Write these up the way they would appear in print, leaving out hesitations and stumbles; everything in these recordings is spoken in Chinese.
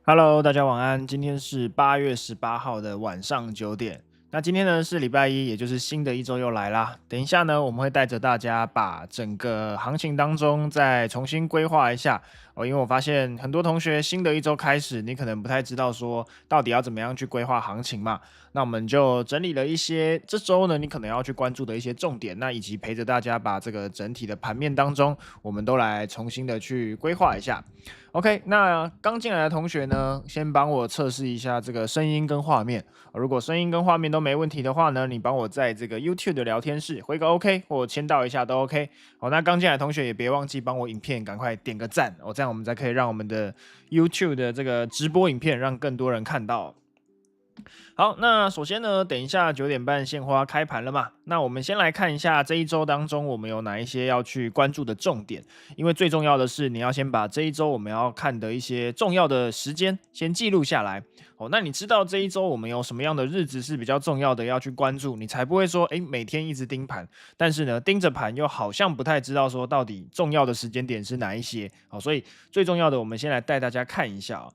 Hello，大家晚安。今天是8月18号的晚上9点。那今天呢是礼拜一，也就是新的一周又来啦。等一下呢，我们会带着大家把整个行情当中再重新规划一下哦。因为我发现很多同学新的一周开始，你可能不太知道说到底要怎么样去规划行情嘛。那我们就整理了一些这周呢你可能要去关注的一些重点，那以及陪着大家把这个整体的盘面当中，我们都来重新的去规划一下。OK，那刚进来的同学呢，先帮我测试一下这个声音跟画面。如果声音跟画面都没问题的话呢，你帮我在这个 YouTube 的聊天室回个 OK，或签到一下都 OK。好，那刚进来的同学也别忘记帮我影片赶快点个赞哦，这样我们才可以让我们的 YouTube 的这个直播影片让更多人看到。好，那首先呢，等一下9点半现花开盘了嘛？那我们先来看一下这一周当中我们有哪一些要去关注的重点，因为最重要的是你要先把这一周我们要看的一些重要的时间先记录下来。哦，那你知道这一周我们有什么样的日子是比较重要的要去关注，你才不会说，每天一直盯盘，但是呢，盯着盘又好像不太知道说到底重要的时间点是哪一些。好，所以最重要的，我们先来带大家看一下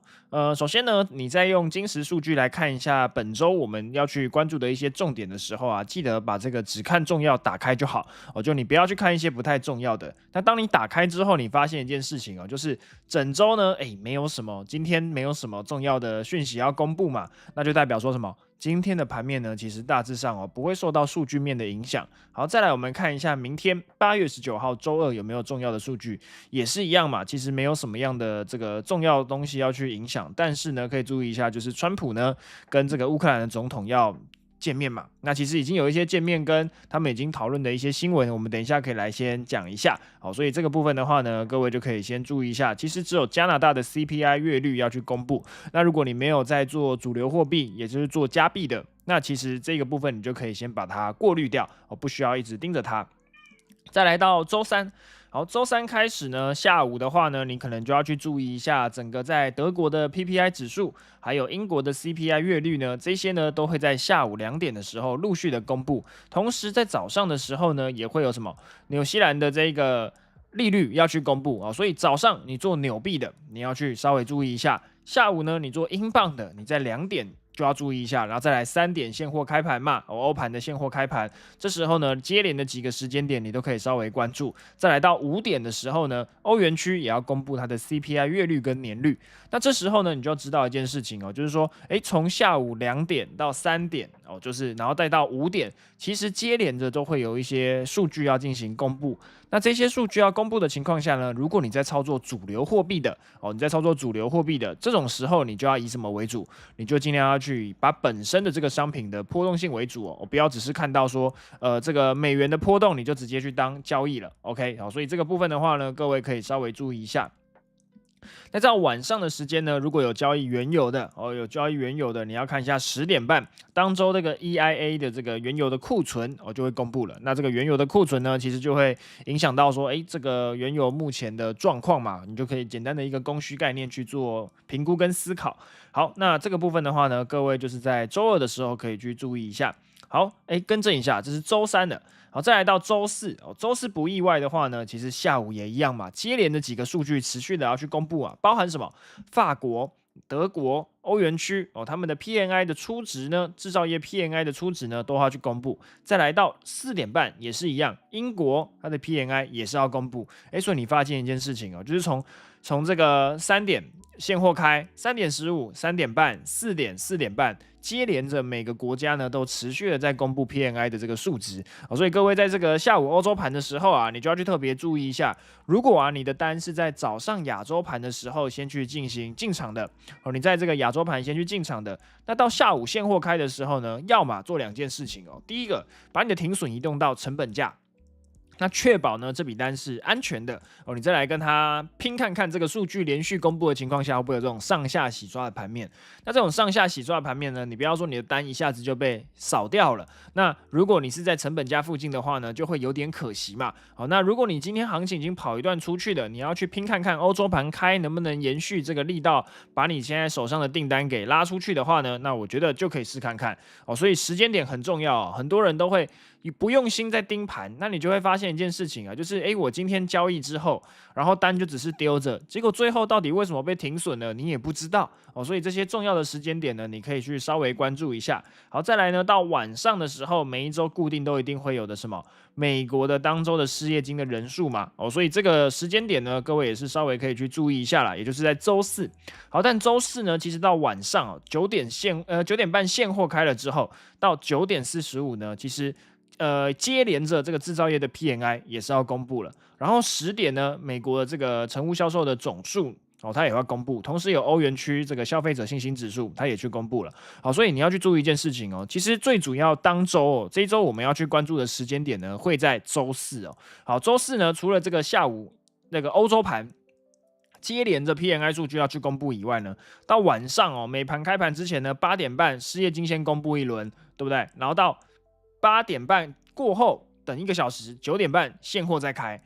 首先呢，你在用金石数据来看一下本周我们要去关注的一些重点的时候啊，记得把这个只看重要打开就好哦，就你不要去看一些不太重要的。那当你打开之后，你发现一件事情哦，就是整周呢，没有什么，今天没有什么重要的讯息要公布嘛，那就代表说什么？今天的盘面呢，其实大致上不会受到数据面的影响。好，再来我们看一下明天8月19号周二有没有重要的数据，也是一样嘛，其实没有什么样的这个重要的东西要去影响，但是呢，可以注意一下，就是川普呢跟这个乌克兰的总统要见面嘛，那其实已经有一些见面跟他们已经讨论的一些新闻，我们等一下可以来先讲一下。好，所以这个部分的话呢，各位就可以先注意一下，其实只有加拿大的 CPI 月率要去公布。那如果你没有在做主流货币，也就是做加币的，那其实这个部分你就可以先把它过滤掉，不需要一直盯着它。再来到周三。好，周三开始呢，下午的话呢，你可能就要去注意一下整个在德国的 PPI 指数，还有英国的 CPI 月率呢，这些呢都会在下午2点的时候陆续的公布。同时在早上的时候呢，也会有什么纽西兰的这个利率要去公布啊，所以早上你做纽币的，你要去稍微注意一下；下午呢，你做英镑的，你在2点就要注意一下，然后再来3点现货开盘嘛，欧盘的现货开盘，这时候呢，接连的几个时间点你都可以稍微关注。再来到5点的时候呢，欧元区也要公布它的 CPI 月率跟年率。那这时候呢，你就要知道一件事情就是说，从下午2点到3点就是然后再到5点，其实接连着都会有一些数据要进行公布。那这些数据要公布的情况下呢，如果你在操作主流货币的这种时候，你就要以什么为主？你就尽量要去把本身的这个商品的波动性为主不要只是看到说这个美元的波动你就直接去当交易了。OK， 好，所以这个部分的话呢，各位可以稍微注意一下。那在晚上的时间呢，如果有交易原油的你要看一下10点半当周这个 EIA 的这个原油的库存就会公布了。那这个原油的库存呢，其实就会影响到说，这个原油目前的状况嘛，你就可以简单的一个供需概念去做评估跟思考。好，那这个部分的话呢，各位就是在周二的时候可以去注意一下。好，更正一下，这是周三的。好，再来到周四周四不意外的话呢，其实下午也一样嘛，接连的几个数据持续的要去公布啊，包含什么？法国、德国、欧元区他们的 PNI 的初值呢，制造业 PNI 的初值呢，都要去公布。再来到4点半也是一样，英国它的 PNI 也是要公布。所以你发现一件事情就是从这个3点现货开3点15、3点半、4点半，接连着每个国家呢都持续的在公布 PNI 的这个数值所以各位在这个下午欧洲盘的时候啊，你就要去特别注意一下，如果你的单是在早上亚洲盘的时候先去进行进场的你在这个亚洲盘先去进场的，那到下午现货开的时候呢，要么做2件事情第一个，把你的停损移动到成本价。那确保呢这笔单是安全的你再来跟他拼看看这个数据连续公布的情况下会不会有这种上下洗刷的盘面。那这种上下洗刷的盘面呢，你不要说你的单一下子就被扫掉了，那如果你是在成本价附近的话呢，就会有点可惜嘛。好，那如果你今天行情已经跑一段出去了，你要去拼看看欧洲盘开能不能延续这个力道，把你现在手上的订单给拉出去的话呢，那我觉得就可以试看看所以时间点很重要很多人都会你不用心在盯盘，那你就会发现一件事情啊，就是我今天交易之后，然后单就只是丢着，结果最后到底为什么被停损了，你也不知道哦。所以这些重要的时间点呢，你可以去稍微关注一下。好，再来呢，到晚上的时候，每一周固定都一定会有的什么美国的当周的失业金的人数嘛，哦，所以这个时间点呢，各位也是稍微可以去注意一下啦，也就是在周四。好，但周四呢，其实到晚上9点半现货开了之后，到9点45呢，其实接连着这个制造业的 PMI 也是要公布了，然后10点呢，美国的这个成屋销售的总数。哦，它也要公布，同时有欧元区这个消费者信心指数，它也去公布了。好，所以你要去注意一件事情哦。其实最主要当周这一周我们要去关注的时间点呢，会在周四哦。好，周四呢，除了这个下午那个欧洲盘接连着 PMI 数据要去公布以外呢，到晚上美盘开盘之前呢，8点半失业金先公布一轮，对不对？然后到8点半过后，等1个小时，9点半现货再开。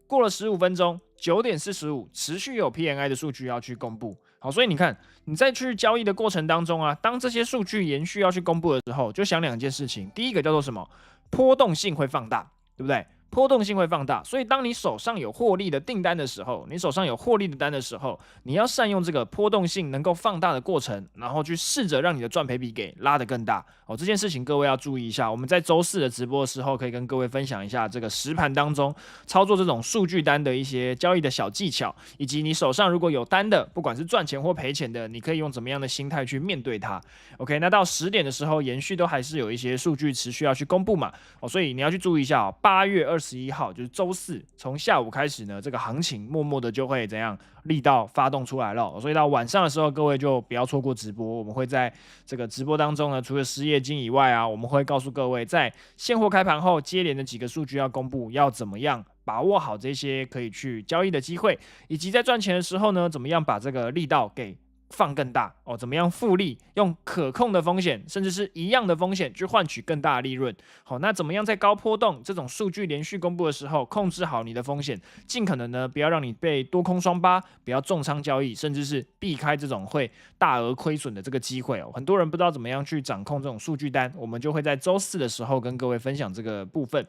过了15分钟，9点45持续有 PMI 的数据要去公布。好，所以你看你在去交易的过程当中啊，当这些数据延续要去公布的时候，就想2件事情。第一个叫做什么？波动性会放大，对不对？波动性会放大，所以当你手上有获利的订单的时候，你手上有获利的单的时候，你要善用这个波动性能够放大的过程，然后去试着让你的赚赔比给拉得更大。哦，这件事情各位要注意一下。我们在周四的直播的时候，可以跟各位分享一下这个实盘当中操作这种数据单的一些交易的小技巧，以及你手上如果有单的，不管是赚钱或赔钱的，你可以用怎么样的心态去面对它。OK， 那到10点的时候，延续都还是有一些数据持续要去公布嘛。哦，所以你要去注意一下8月21号就是周四，从下午开始呢，这个行情默默的就会怎样力道发动出来了。所以到晚上的时候，各位就不要错过直播。我们会在这个直播当中呢，除了失业金以外啊，我们会告诉各位，在现货开盘后接连的几个数据要公布，要怎么样把握好这些可以去交易的机会，以及在赚钱的时候呢，怎么样把这个力道给放更大哦？怎么样复利，用可控的风险，甚至是一样的风险去换取更大的利润？好，那怎么样在高波动这种数据连续公布的时候，控制好你的风险，尽可能呢不要让你被多空双八，不要重仓交易，甚至是避开这种会大额亏损的这个机会哦。很多人不知道怎么样去掌控这种数据单，我们就会在周四的时候跟各位分享这个部分。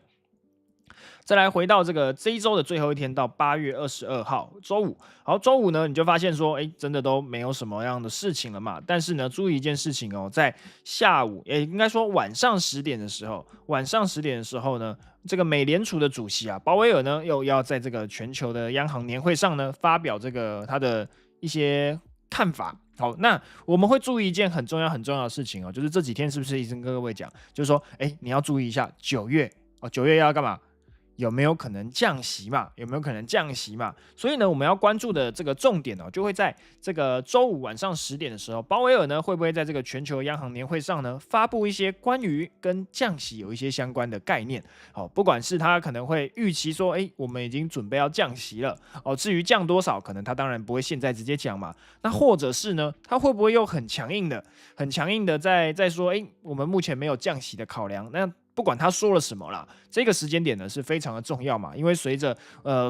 再来回到这一周的最后一天，到8月22号周五。好，周五呢，你就发现说，真的都没有什么样的事情了嘛。但是呢，注意一件事情哦，在下午，应该说晚上10点的时候呢，这个美联储的主席鲍威尔呢，又要在这个全球的央行年会上呢，发表这个他的一些看法。好，那我们会注意一件很重要的事情哦，就是这几天是不是一直跟各位讲，就是说，你要注意一下9月要干嘛？有没有可能降息嘛？所以呢，我们要关注的这个重点就会在这个周五晚上10点的时候，鲍威尔呢会不会在这个全球央行年会上呢发布一些关于跟降息有一些相关的概念？好，不管是他可能会预期说，我们已经准备要降息了至于降多少，可能他当然不会现在直接讲嘛。那或者是呢，他会不会又很强硬的在说，我们目前没有降息的考量？那不管他说了什么啦，这个时间点呢是非常的重要嘛，因为随着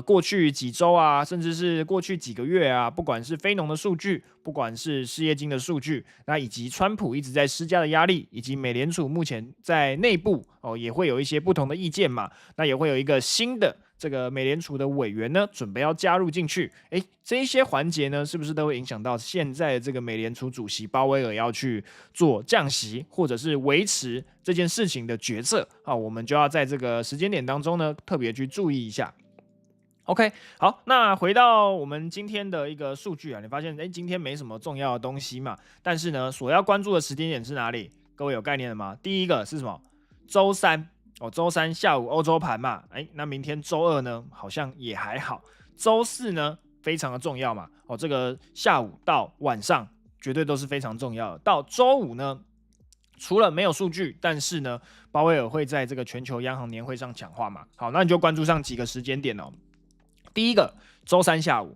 过去几周啊，甚至是过去几个月啊，不管是非农的数据，不管是失业金的数据，那以及川普一直在施加的压力，以及美联储目前在内部也会有一些不同的意见嘛，那也会有一个新的这个美联储的委员呢，准备要加入进去，这一些环节呢，是不是都会影响到现在的这个美联储主席鲍威尔要去做降息，或者是维持这件事情的决策我们就要在这个时间点当中呢，特别去注意一下。OK， 好，那回到我们今天的一个数据你发现今天没什么重要的东西嘛，但是呢，所要关注的时间点是哪里？各位有概念了吗？第一个是什么？周三周三下午欧洲盘嘛，那明天周二呢，好像也还好。周四呢，非常的重要嘛，这个下午到晚上绝对都是非常重要的。到周五呢，除了没有数据，但是呢，鲍威尔会在这个全球央行年会上讲话嘛。好，那你就关注上几个时间点第一个，周三下午；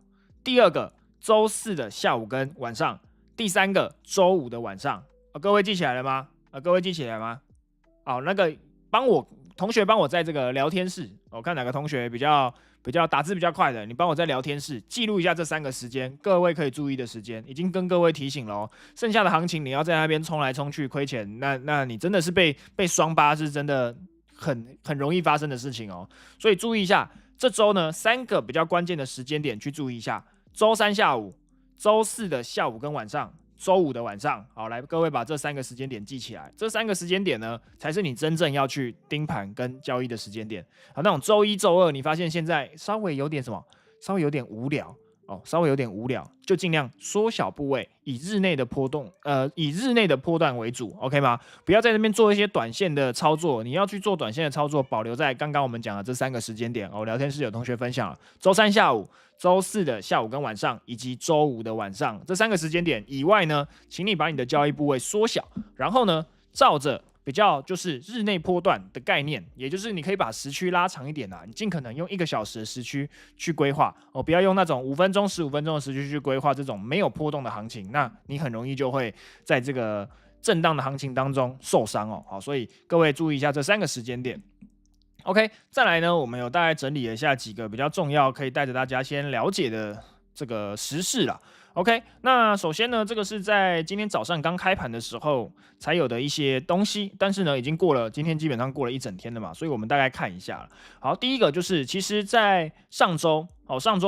第二个，周四的下午跟晚上；第三个，周五的晚上。各位记起来了吗？好，那个同学帮我在这个聊天室，我看哪个同学比较打字比较快的，你帮我在聊天室记录一下这3个时间，各位可以注意的时间，已经跟各位提醒了剩下的行情你要在那边冲来冲去亏钱，那你真的是被双八是真的很容易发生的事情哦。所以注意一下，这周呢3个比较关键的时间点去注意一下：周3下午、周4的下午跟晚上、周5的晚上。好，来各位把这3个时间点记起来。这3个时间点呢，才是你真正要去盯盘跟交易的时间点。好，那种周1、周2，你发现现在稍微有点稍微有点无聊。稍微有点无聊，就尽量缩小部位，以日内的波段为主 ，OK 吗？不要在那边做一些短线的操作，你要去做短线的操作，保留在刚刚我们讲的这3个时间点。聊天室有同学分享了，周3下午、周4的下午跟晚上，以及周5的晚上这3个时间点以外呢，请你把你的交易部位缩小，然后呢，照着比较就是日内波段的概念，也就是你可以把时区拉长一点你尽可能用1个小时的时区去规划不要用那种5分钟、15分钟的时区去规划这种没有波动的行情，那你很容易就会在这个震荡的行情当中受伤好，所以各位注意一下这3个时间点。OK， 再来呢，我们有大概整理了一下几个比较重要，可以带着大家先了解的这个时事啦。OK， 那首先呢，这个是在今天早上刚开盘的时候才有的一些东西，但是呢，已经过了，今天基本上过了一整天了嘛，所以我们大概看一下了。好，第一个就是，其实，在上周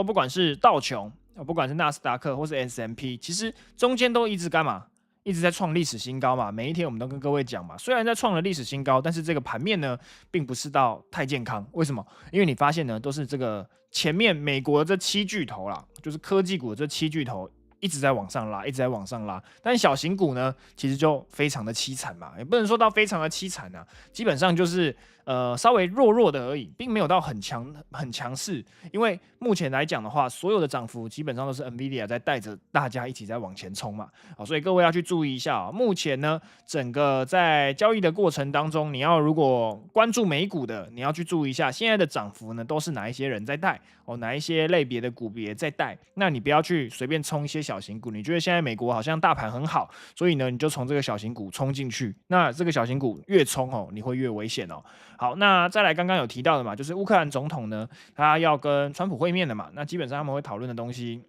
不管是道琼，不管是纳斯达克或是 S&P， 其实中间都一直干嘛？一直在创历史新高嘛，每一天我们都跟各位讲嘛，虽然在创了历史新高，但是这个盘面呢，并不是到太健康。为什么？因为你发现呢，都是这个前面美国这7巨头啦，就是科技股这7巨头一直在往上拉，一直在往上拉，但小型股呢，其实就非常的凄惨嘛，也不能说到非常的凄惨啊，基本上就是稍微弱的而已，并没有到很强势。因为目前来讲的话，所有的涨幅基本上都是 NVIDIA 在带着大家一起在往前冲嘛，所以各位要去注意一下目前呢，整个在交易的过程当中，你要如果关注美股的，你要去注意一下现在的涨幅呢，都是哪一些人在带哪一些类别的股别在带。那你不要去随便冲一些小型股，你觉得现在美国好像大盘很好，所以呢，你就从这个小型股冲进去。那这个小型股越冲你会越危险好，那再来刚刚有提到的嘛，就是乌克兰总统呢，他要跟川普会面的嘛，那基本上他们会讨论的东西，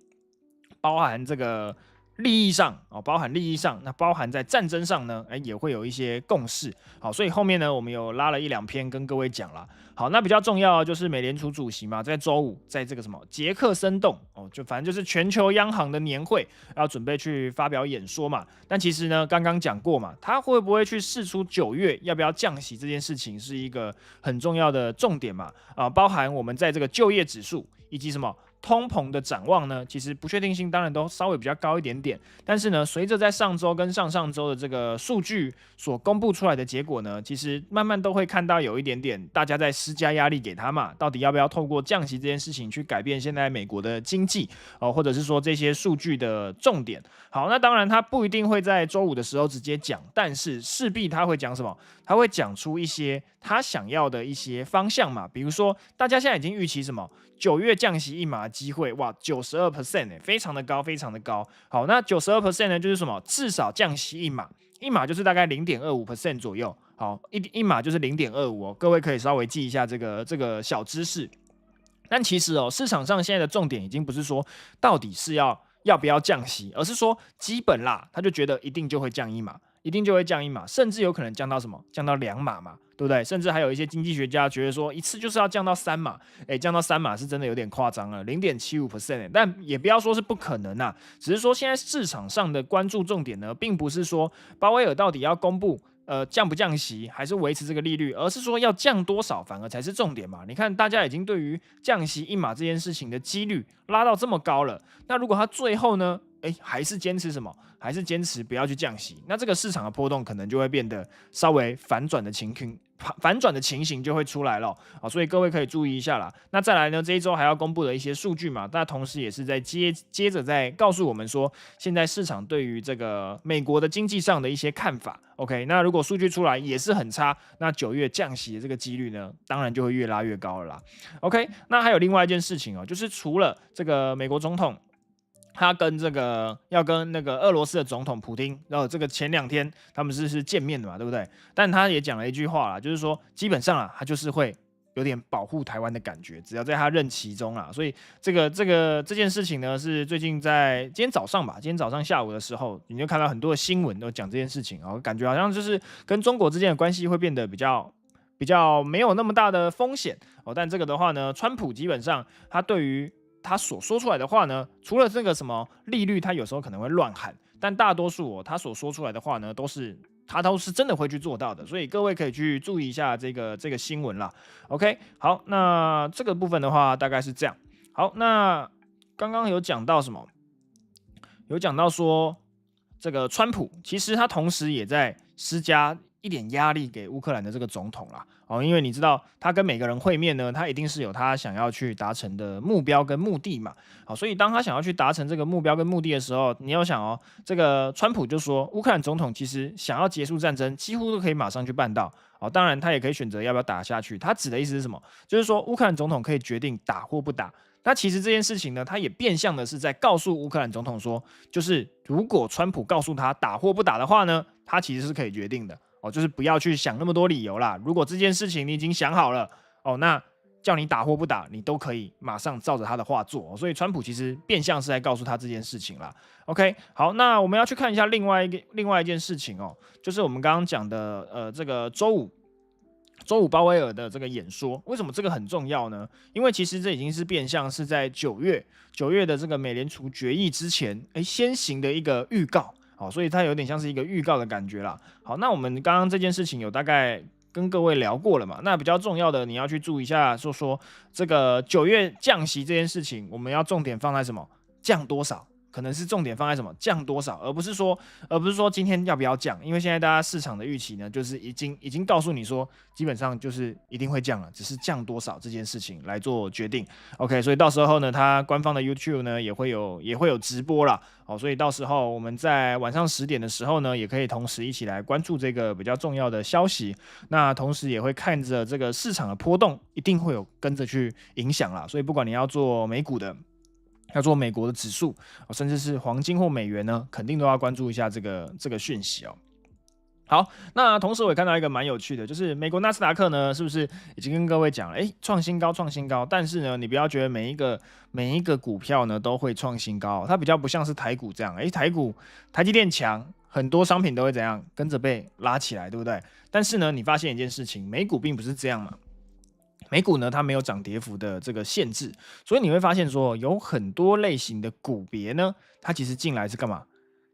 包含这个利益上那包含在战争上呢，也会有一些共识。好，所以后面呢，我们有拉了1-2篇跟各位讲啦。好，那比较重要的就是美联储主席嘛，在周5在这个什么捷克生动就反正就是全球央行的年会，要准备去发表演说嘛。但其实呢，刚刚讲过嘛，他会不会去释出9月要不要降息这件事情，是一个很重要的重点嘛。包含我们在这个就业指数以及什么通膨的展望呢，其实不确定性当然都稍微比较高一点点，但是呢，随着在上周跟上上周的这个数据所公布出来的结果呢，其实慢慢都会看到有一点点大家在施加压力给他嘛，到底要不要透过降息这件事情去改变现在美国的经济或者是说这些数据的重点。好，那当然他不一定会在周5的时候直接讲，但是势必他会讲什么？他会讲出一些他想要的一些方向嘛，比如说大家现在已经预期什么？9月降息1码的机会，哇，92%非常的高，非常的高。好，那92%呢，就是什么？至少降息1码，1码就是大概0.25% 左右。好，一码就是0.25各位可以稍微记一下这个小知识。但其实市场上现在的重点已经不是说到底是要不要降息，而是说基本啦，他就觉得一定就会降1码。一定就会降1码，甚至有可能降到什么？降到2码嘛，对不对？甚至还有一些经济学家觉得说，一次就是要降到3码，降到3码是真的有点夸张了，0.75%，但也不要说是不可能啊，只是说现在市场上的关注重点呢，并不是说鲍威尔到底要公布降不降息，还是维持这个利率，而是说要降多少，反而才是重点嘛。你看，大家已经对于降息1码这件事情的几率拉到这么高了，那如果他最后呢？还是坚持什么？还是坚持不要去降息，那这个市场的波动可能就会变得稍微反转的情形就会出来了所以各位可以注意一下啦。那再来呢，这一周还要公布的一些数据嘛，那同时也是在接着在告诉我们说，现在市场对于这个美国的经济上的一些看法。OK， 那如果数据出来也是很差，那9月降息的这个几率呢，当然就会越拉越高了啦。OK， 那还有另外一件事情就是除了这个美国总统。他要跟那个俄罗斯的总统普丁，然后这个前2天他们是见面的嘛，对不对？但他也讲了一句话啦，就是说基本上他就是会有点保护台湾的感觉，只要在他任期中所以这件事情呢，是最近在今天早上下午的时候，你就看到很多的新闻都讲这件事情感觉好像就是跟中国之间的关系会变得比比较没有那么大的风险哦。但这个的话呢，川普基本上他对于他所说出来的话呢，除了这个什么利率，他有时候可能会乱喊，但大多数他所说出来的话呢，都是真的会去做到的，所以各位可以去注意一下这个新闻啦。OK， 好，那这个部分的话大概是这样。好，那刚刚有讲到什么？有讲到说，这个川普其实他同时也在施加一点压力给乌克兰的这个总统啦。哦，因为你知道他跟每个人会面呢，他一定是有他想要去达成的目标跟目的嘛。好，所以当他想要去达成这个目标跟目的的时候，你要想哦，这个川普就说，乌克兰总统其实想要结束战争，几乎都可以马上去办到。哦，当然他也可以选择要不要打下去。他指的意思是什么？就是说乌克兰总统可以决定打或不打。那其实这件事情呢，他也变相的是在告诉乌克兰总统说，就是如果川普告诉他打或不打的话呢，他其实是可以决定的哦，就是不要去想那么多理由啦。如果这件事情你已经想好了哦，那叫你打或不打，你都可以马上照着他的话做哦。所以川普其实变相是在告诉他这件事情啦。OK， 好，那我们要去看一下另外一件事情哦，就是我们刚刚讲的这个周五鲍威尔的这个演说，为什么这个很重要呢？因为其实这已经是变相是在9月的这个美联储决议之前，先行的一个预告，好，所以它有点像是一个预告的感觉啦。好，那我们刚刚这件事情有大概跟各位聊过了嘛？那比较重要的你要去注意一下，说这个9月降息这件事情，我们要重点放在什么？降多少？可能是重点放在什么降多少，而不是说今天要不要降，因为现在大家市场的预期呢，就是已经告诉你说，基本上就是一定会降了，只是降多少这件事情来做决定。OK， 所以到时候呢，它官方的 YouTube 呢也会有直播啦。好，所以到时候我们在晚上10点的时候呢，也可以同时一起来关注这个比较重要的消息。那同时也会看着这个市场的波动，一定会有跟着去影响啦。所以不管你要做美股的，要做美国的指数，甚至是黄金或美元呢，肯定都要关注一下这个讯息哦。好，那同时我也看到一个蛮有趣的，就是美国纳斯达克呢，是不是已经跟各位讲了，创新高，但是呢，你不要觉得每一个股票呢都会创新高，它比较不像是台股这样，台积电强，很多商品都会怎样跟着被拉起来，对不对？但是呢，你发现一件事情，美股并不是这样嘛。美股呢，它没有涨跌幅的这个限制，所以你会发现说，有很多类型的股别呢，它其实进来是干嘛？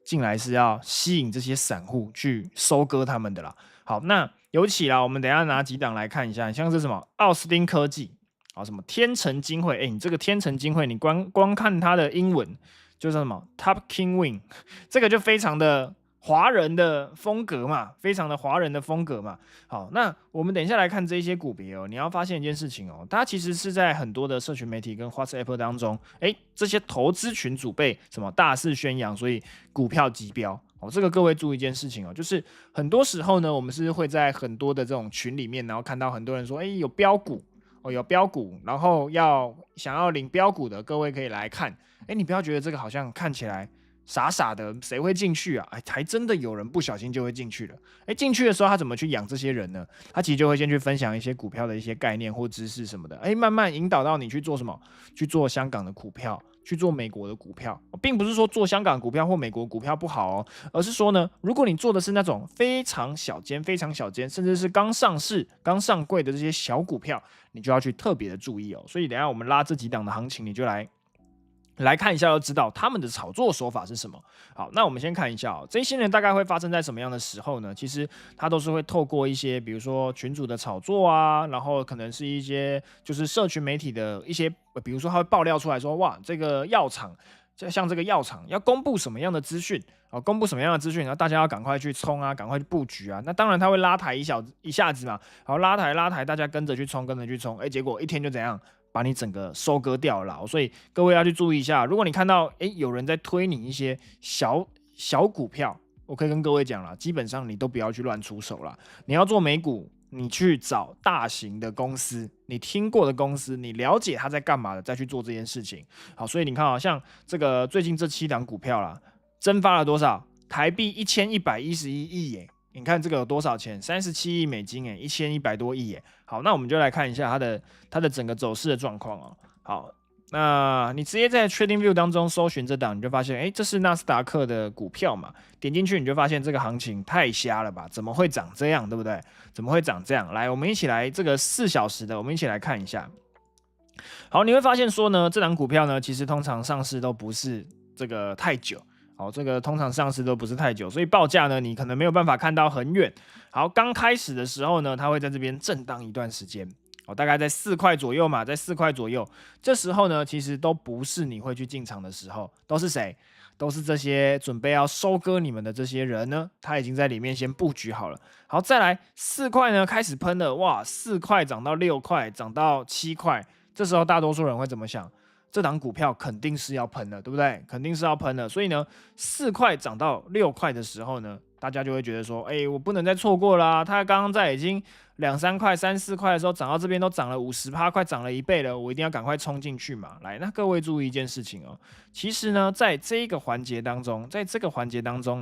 进来是要吸引这些散户去收割他们的啦。好，那尤其啦，我们等一下拿几档来看一下，像是什么奥斯汀科技，好，什么天成金汇，你这个天成金汇，你光看它的英文就是什么 Top King Win， 这个就非常的华人的风格嘛，非常的华人的风格嘛。好，那我们等一下来看这一些股别哦，你要发现一件事情哦，它其实是在很多的社群媒体跟 WhatsApp 当中，这些投资群组被什么大肆宣扬，所以股票急飙。哦，这个各位注意一件事情哦，就是很多时候呢，我们是会在很多的这种群里面，然后看到很多人说，有标股哦，有标股，然后想要领标股的，各位可以来看。你不要觉得这个好像看起来傻傻的，谁会进去啊？还真的有人不小心就会进去了。进去的时候他怎么去养这些人呢？他其实就会先去分享一些股票的一些概念或知识什么的，慢慢引导到你去做什么？去做香港的股票，去做美国的股票，并不是说做香港股票或美国股票不好哦，而是说呢，如果你做的是那种非常小间、甚至是刚上市、刚上柜的这些小股票，你就要去特别的注意哦。所以等一下我们拉这几档的行情，你就来看一下，就知道他们的炒作手法是什么。好，那我们先看一下这些人大概会发生在什么样的时候呢？其实他都是会透过一些，比如说群组的炒作啊，然后可能是一些就是社群媒体的一些，比如说他会爆料出来说，哇，这个药厂。像这个药厂要公布什么样的资讯然后大家要赶快去冲啊，赶快去布局啊。那当然他会拉抬一下子嘛，好，拉抬，大家跟着去冲，结果一天就怎样？把你整个收割掉了，所以各位要去注意一下。如果你看到有人在推你一些小股票，我可以跟各位讲了，基本上你都不要去乱出手了。你要做美股，你去找大型的公司，你听过的公司，你了解他在干嘛的，再去做这件事情。好，所以你看啊，像这个最近这7档股票啦，蒸发了多少？台币1111亿耶！你看这个有多少钱？37亿美金，1100多亿耶。好，那我们就来看一下它的整个走势的状况哦。好，那你直接在 TradingView 当中搜寻这档，你就发现，哎，这是纳斯达克的股票嘛？点进去你就发现这个行情太瞎了吧？怎么会长这样，对不对？怎么会长这样？来，我们一起来这个4小时的，我们一起来看一下。好，你会发现说呢，这档股票呢，其实通常上市都不是这个太久。好，这个通常上市都不是太久，所以报价呢，你可能没有办法看到很远。好，刚开始的时候呢，它会在这边震荡一段时间。大概在4块左右嘛，在4块左右，这时候呢，其实都不是你会去进场的时候，都是谁？都是这些准备要收割你们的这些人呢，他已经在里面先布局好了。好，再来4块呢，开始喷了，哇，4块涨到6块，涨到7块，这时候大多数人会怎么想？这档股票肯定是要喷的，对不对？肯定是要喷的，所以呢，4块涨到6块的时候呢，大家就会觉得说，我不能再错过啦。他刚刚在已经2、3块、3、4块的时候涨到这边都涨了50%，快涨了1倍了，我一定要赶快冲进去嘛。来，那各位注意一件事情哦，其实呢，在这个环节当中，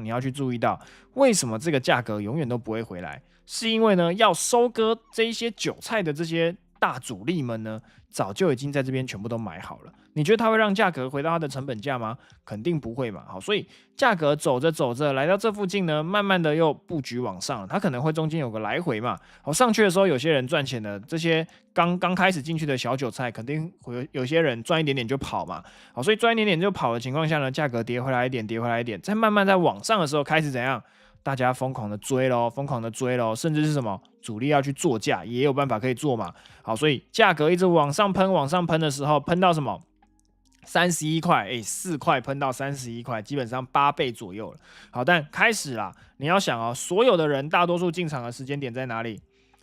你要去注意到，为什么这个价格永远都不会回来，是因为呢，要收割这一些韭菜的这些大主力们呢，早就已经在这边全部都买好了。你觉得它会让价格回到它的成本价吗？肯定不会嘛。好，所以价格走着走着来到这附近呢，慢慢的又布局往上，它可能会中间有个来回嘛。好，上去的时候有些人赚钱的，这些刚开始进去的小韭菜，肯定会有些人赚一点点就跑嘛。好，所以赚一点点就跑的情况下呢，价格跌回来一点，跌回来一点，再慢慢在往上的时候开始怎样？大家疯狂的追咯，甚至是什么主力要去做价，也有办法可以做嘛。好，所以价格一直往上喷的时候，喷到什么？31块，4块喷到31块，基本上8倍左右了。好，但开始啦，你要想哦，所有的人大多数进场的时间点在哪里？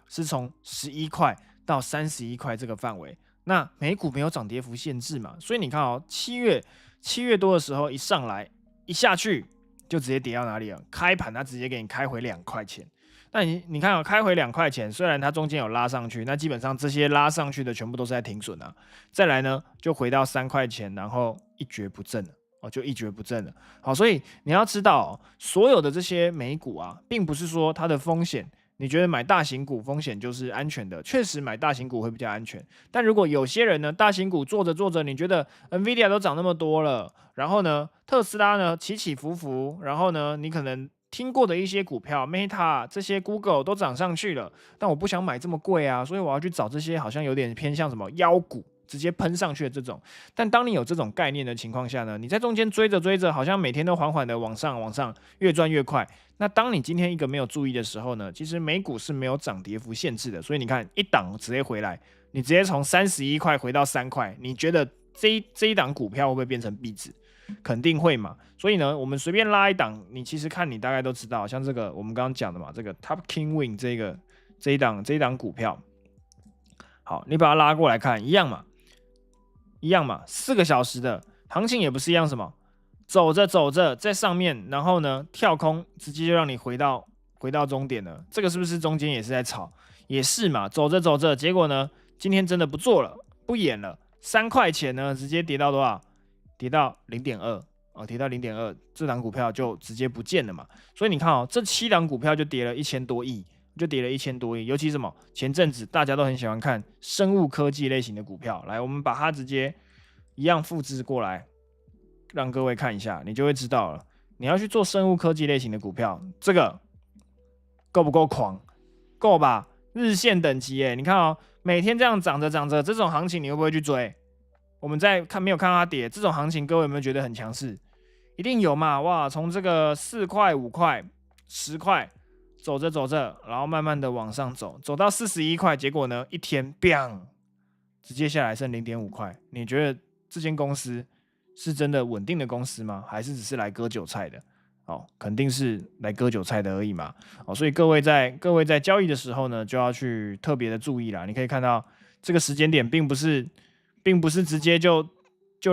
是从11块到31块这个范围。那美股没有涨跌幅限制嘛，所以你看哦，七月多的时候一上来一下去。就直接跌到哪里了？开盘它直接给你开回2块钱。那你看开回2块钱，虽然它中间有拉上去，那基本上这些拉上去的全部都是在停损啊。再来呢，就回到3块钱，然后一蹶不振了。就一蹶不振了。好，所以你要知道，所有的这些美股啊，并不是说它的风险。你觉得买大型股风险就是安全的，确实买大型股会比较安全。但如果有些人呢，大型股做着，你觉得 NVIDIA 都涨那么多了，然后呢，特斯拉呢起起伏伏，然后呢，你可能听过的一些股票 Meta 这些 Google 都涨上去了，但我不想买这么贵啊，所以我要去找这些好像有点偏向什么妖股。直接喷上去的这种，但当你有这种概念的情况下呢，你在中间追着，好像每天都缓缓的往上，越赚越快。那当你今天一个没有注意的时候呢，其实美股是没有涨跌幅限制的，所以你看一档直接回来，你直接从31块回到3块，你觉得这一档股票会不会变成壁纸？肯定会嘛。所以呢，我们随便拉一档，你其实看你大概都知道，像这个我们刚刚讲的嘛，这个 Top King Win 这一档股票，好，你把它拉过来看，一样嘛。4个小时的行情也不是一样什么，走着在上面，然后呢跳空，直接就让你回到终点了。这个是不是中间也是在炒？也是嘛，走着，结果呢今天真的不做了，不演了，3块钱呢直接跌到多少？跌到 0.2 跌到 0.2， 这档股票就直接不见了嘛。所以你看哦，这7档股票就跌了1000多亿。尤其什么？前阵子大家都很喜欢看生物科技类型的股票，来，我们把它直接一样复制过来，让各位看一下，你就会知道了。你要去做生物科技类型的股票，这个够不够狂？够吧？日线等级耶，你看哦，每天这样涨着，这种行情你会不会去追？我们在没有看到它跌，这种行情各位有没有觉得很强势？一定有嘛！哇，从这个4块、5块、10块。走着，然后慢慢的往上走到41块，结果呢，一天 biang 直接下来剩 0.5 块。你觉得这间公司是真的稳定的公司吗？还是只是来割韭菜的？肯定是来割韭菜的而已嘛。所以各位在交易的时候呢，就要去特别的注意啦。你可以看到这个时间点并不是直接就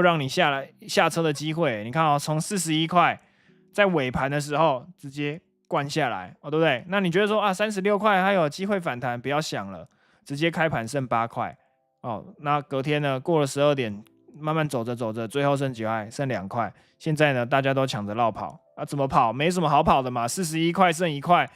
让你下车的机会。你看从41块在尾盘的时候直接灌下来对不对？那你觉得说36块还有机会反弹，不要想了，直接开盘剩8块那隔天呢，过了12点，慢慢走着，最后剩几块？剩2块。现在呢，大家都抢着绕跑怎么跑？没什么好跑的嘛，41块剩1块，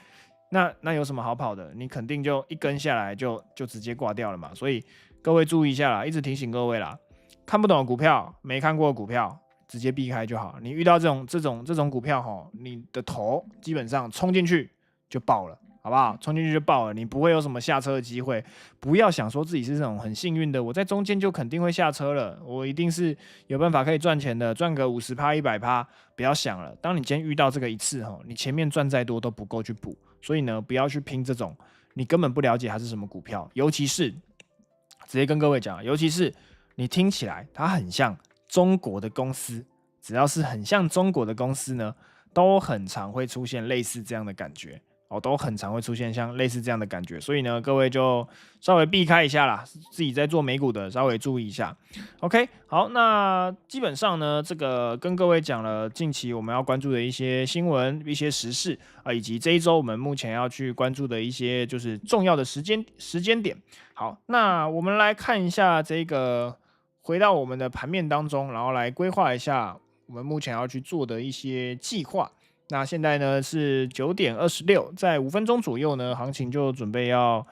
那有什么好跑的？你肯定就一根下来就直接挂掉了嘛。所以各位注意一下啦，一直提醒各位啦，看不懂的股票、没看过的股票，直接避开就好。你遇到这种股票哈，你的头基本上冲进去就爆了。好不好？冲进去就爆了，你不会有什么下车的机会。不要想说自己是这种很幸运的，我在中间就肯定会下车了，我一定是有办法可以赚钱的，赚个50%、100%，不要想了。当你今天遇到这个一次哈，你前面赚再多都不够去补，所以呢，不要去拼这种你根本不了解它是什么股票，尤其是直接跟各位讲，尤其是你听起来它很像中国的公司，只要是很像中国的公司呢，都很常会出现类似这样的感觉。都很常会出现像类似这样的感觉，所以呢，各位就稍微避开一下啦，自己在做美股的稍微注意一下。OK， 好，那基本上呢，这个跟各位讲了近期我们要关注的一些新闻、一些时事以及这一周我们目前要去关注的一些就是重要的时间点。好，那我们来看一下这个，回到我们的盘面当中，然后来规划一下我们目前要去做的一些计划。那现在呢是9:26，在5分钟左右呢，行情就准备要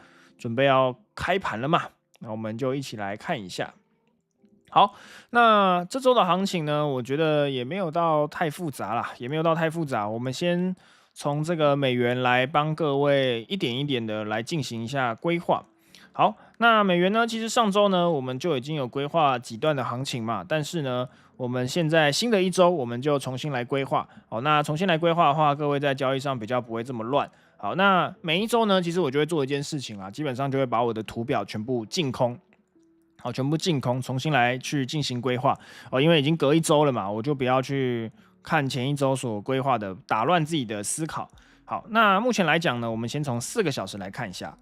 开盘了嘛。那我们就一起来看一下。好，那这周的行情呢，我觉得也没有到太复杂啦，也没有到太复杂。我们先从这个美元来帮各位一点一点的来进行一下规划。好，那美元呢，其实上周呢，我们就已经有规划几段的行情嘛，但是呢，我们现在新的一周，我们就重新来规划。好，那重新来规划的话，各位在交易上比较不会这么乱。好，那每一周呢，其实我就会做一件事情啊，基本上就会把我的图表全部净空。好，全部净空，重新来去进行规划。因为已经隔一周了嘛，我就不要去看前一周所规划的，打乱自己的思考。好，那目前来讲呢，我们先从4个小时来看一下。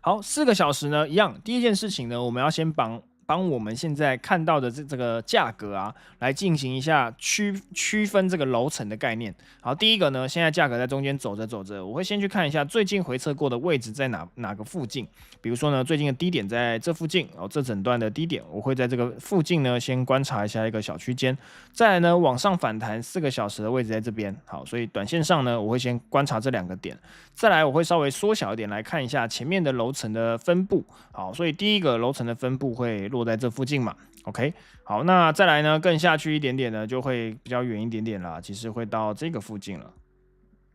好，4个小时呢，一样，第一件事情呢，我们要先帮我们现在看到的这个价格啊，来进行一下区分这个楼层的概念。好，第一个呢，现在价格在中间走着，我会先去看一下最近回撤过的位置在哪个附近。比如说呢，最近的低点在这附近，这整段的低点，我会在这个附近呢先观察一下一个小区间。再来呢，往上反弹4个小时的位置在这边。好，所以短线上呢，我会先观察这2个点。再来，我会稍微缩小一点来看一下前面的楼层的分布。好，所以第一个楼层的分布会落在这附近嘛 ，OK， 好，那再来呢，更下去一点点呢，就会比较远一点点啦，其实会到这个附近了，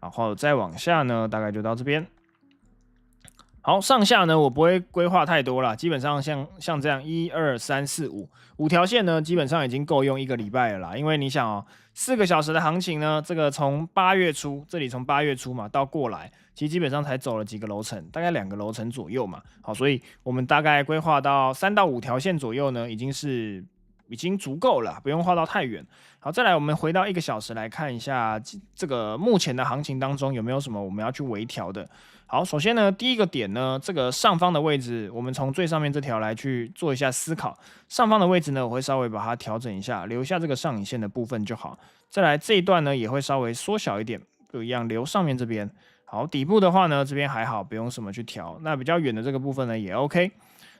然后再往下呢，大概就到这边。好，上下呢，我不会规划太多啦，基本上像这样1、2、3、4、5条线呢，基本上已经够用1个礼拜了啦。因为你想4个小时的行情呢，这个从8月初，这里从8月初嘛到过来，其实基本上才走了几个楼层，大概2个楼层左右嘛。好，所以我们大概规划到3到5条线左右呢，已经足够了，不用画到太远。好，再来我们回到1个小时来看一下这个目前的行情当中有没有什么我们要去微调的。好，首先呢，第一个点呢，这个上方的位置，我们从最上面这条来去做一下思考。上方的位置呢，我会稍微把它调整一下，留下这个上影线的部分就好。再来这一段呢，也会稍微缩小一点，就一样留上面这边。好，底部的话呢，这边还好，不用什么去调。那比较远的这个部分呢，也 OK。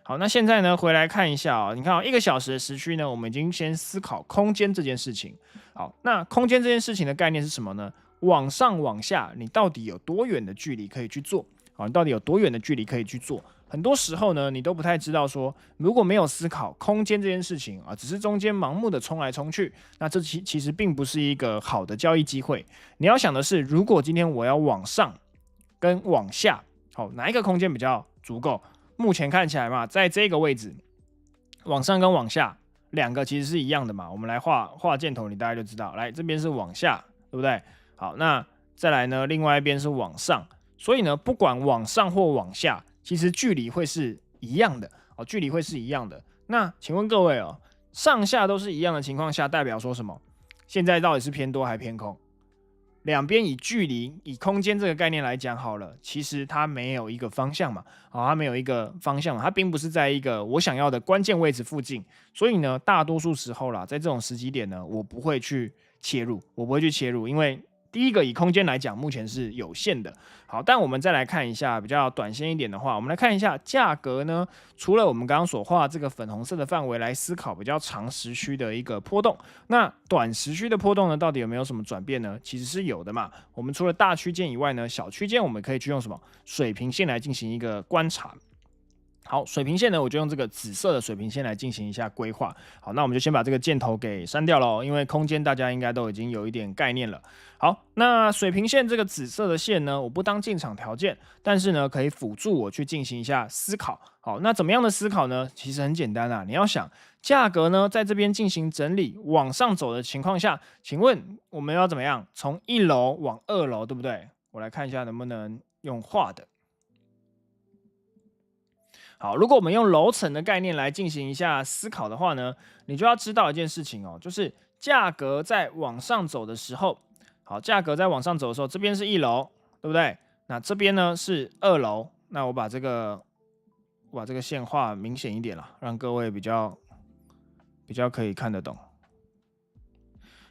好，那现在呢，回来看一下你看1个小时的时区呢，我们已经先思考空间这件事情。好，那空间这件事情的概念是什么呢？往上往下，你到底有多远的距离可以去做？好，你到底有多远的距离可以去做？很多时候呢，你都不太知道说，如果没有思考空间这件事情只是中间盲目的冲来冲去，那这其实并不是一个好的交易机会。你要想的是，如果今天我要往上跟往下，好，哪一个空间比较足够？目前看起来嘛，在这个位置，往上跟往下2个其实是一样的嘛。我们来画箭头，你大概就知道。来，这边是往下，对不对？好，那再来呢，另外一边是往上，所以呢，不管往上或往下，其实距离会是一样的距离会是一样的。那请问各位上下都是一样的情况下，代表说什么？现在到底是偏多还偏空？两边以距离、以空间这个概念来讲好了，其实它没有一个方向嘛，它没有一个方向嘛，它并不是在一个我想要的关键位置附近，所以呢，大多数时候啦，在这种时机点呢，我不会去切入，因为第一个以空间来讲，目前是有限的。好，但我们再来看一下比较短线一点的话，我们来看一下价格呢。除了我们刚刚所画这个粉红色的范围来思考比较长时区的一个波动，那短时区的波动呢，到底有没有什么转变呢？其实是有的嘛。我们除了大区间以外呢，小区间我们可以去用什么水平线来进行一个观察。好，水平线呢，我就用这个紫色的水平线来进行一下规划。好，那我们就先把这个箭头给删掉了，因为空间大家应该都已经有一点概念了。好，那水平线这个紫色的线呢，我不当进场条件，但是呢，可以辅助我去进行一下思考。好，那怎么样的思考呢？其实很简单啊，你要想价格呢，在这边进行整理往上走的情况下，请问我们要怎么样？从1楼往2楼，对不对？我来看一下能不能用画的。好，如果我们用楼层的概念来进行一下思考的话呢，你就要知道一件事情哦，就是价格在往上走的时候，好，价格在往上走的时候，这边是1楼，对不对？那这边呢是2楼，那我把这个线画明显一点了，让各位比较可以看得懂。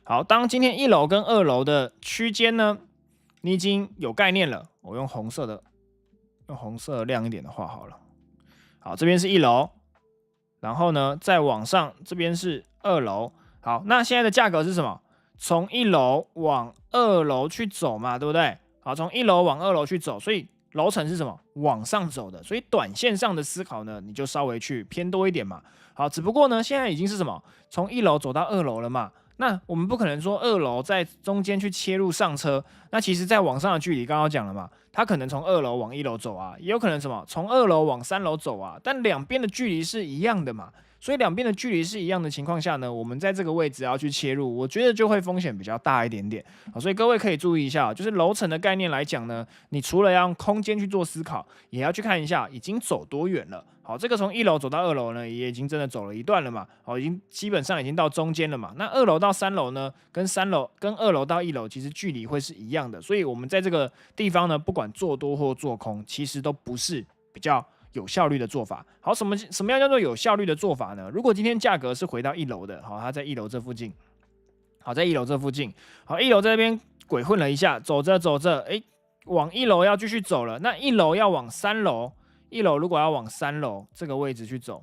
好，当今天1楼跟2楼的区间呢，你已经有概念了，我用红色亮一点的画好了。好，这边是1楼，然后呢，再往上，这边是2楼。好，那现在的价格是什么？从1楼往2楼去走嘛，对不对？好，从1楼往2楼去走，所以楼层是什么？往上走的。所以短线上的思考呢，你就稍微去偏多一点嘛。好，只不过呢，现在已经是什么？从1楼走到2楼了嘛。那我们不可能说2楼在中间去切入上车，那其实在往上的距离刚刚讲了嘛，它可能从2楼往1楼走啊，也有可能什么从2楼往3楼走啊，但两边的距离是一样的嘛，所以两边的距离是一样的情况下呢，我们在这个位置要去切入，我觉得就会风险比较大一点点。好，所以各位可以注意一下，就是楼层的概念来讲呢，你除了要用空间去做思考，也要去看一下已经走多远了。好，这个从1楼走到2楼呢，也已经真的走了一段了嘛。好，已经基本上已经到中间了嘛。那2楼到3楼呢，跟2楼到1楼其实距离会是一样的。所以我们在这个地方呢，不管做多或做空，其实都不是比较有效率的做法。好，什么样叫做有效率的做法呢？如果今天价格是回到1楼的，好，它在1楼这附近，好，在1楼这附近，好，1楼在这边鬼混了一下，走着，往1楼要继续走了。那1楼要往3楼。1楼如果要往3楼这个位置去走，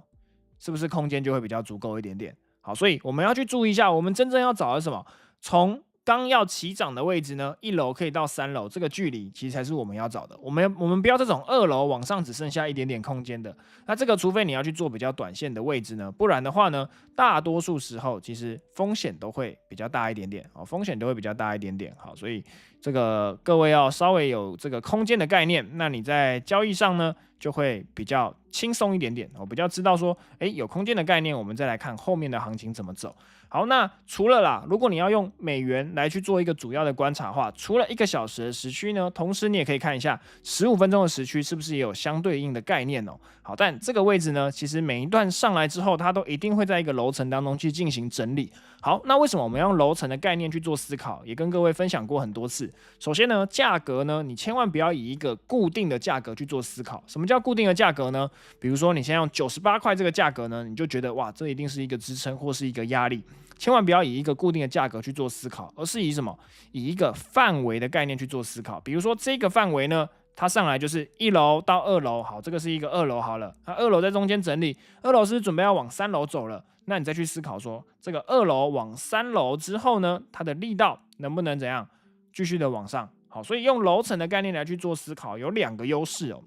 是不是空间就会比较足够一点点？好，所以我们要去注意一下，我们真正要找的是什么？从刚要起涨的位置呢，1楼可以到3楼，这个距离其实才是我们要找的。我们不要这种2楼往上只剩下一点点空间的。那这个除非你要去做比较短线的位置呢，不然的话呢，大多数时候其实风险都会比较大一点点。好，风险都会比较大一点点。好，所以这个各位要稍微有这个空间的概念，那你在交易上呢就会比较轻松一点点。我比较知道说，有空间的概念，我们再来看后面的行情怎么走。好，那除了啦，如果你要用美元来去做一个主要的观察的话，除了1个小时的时区呢，同时你也可以看一下15分钟的时区是不是也有相对应的概念哦。好，但这个位置呢，其实每一段上来之后，它都一定会在一个楼层当中去进行整理。好，那为什么我们要用楼层的概念去做思考？也跟各位分享过很多次。首先呢，价格呢，你千万不要以一个固定的价格去做思考。什么叫固定的价格呢？比如说你现在用98块这个价格呢，你就觉得哇，这一定是一个支撑或是一个压力。千万不要以一个固定的价格去做思考，而是以什么？以一个范围的概念去做思考。比如说这个范围呢，它上来就是1楼到2楼，好，这个是一个2楼好了，那2楼在中间整理，2楼是准备要往3楼走了，那你再去思考说，这个2楼往3楼之后呢，它的力道能不能怎样继续的往上？好，所以用楼层的概念来去做思考，有2个优势哦。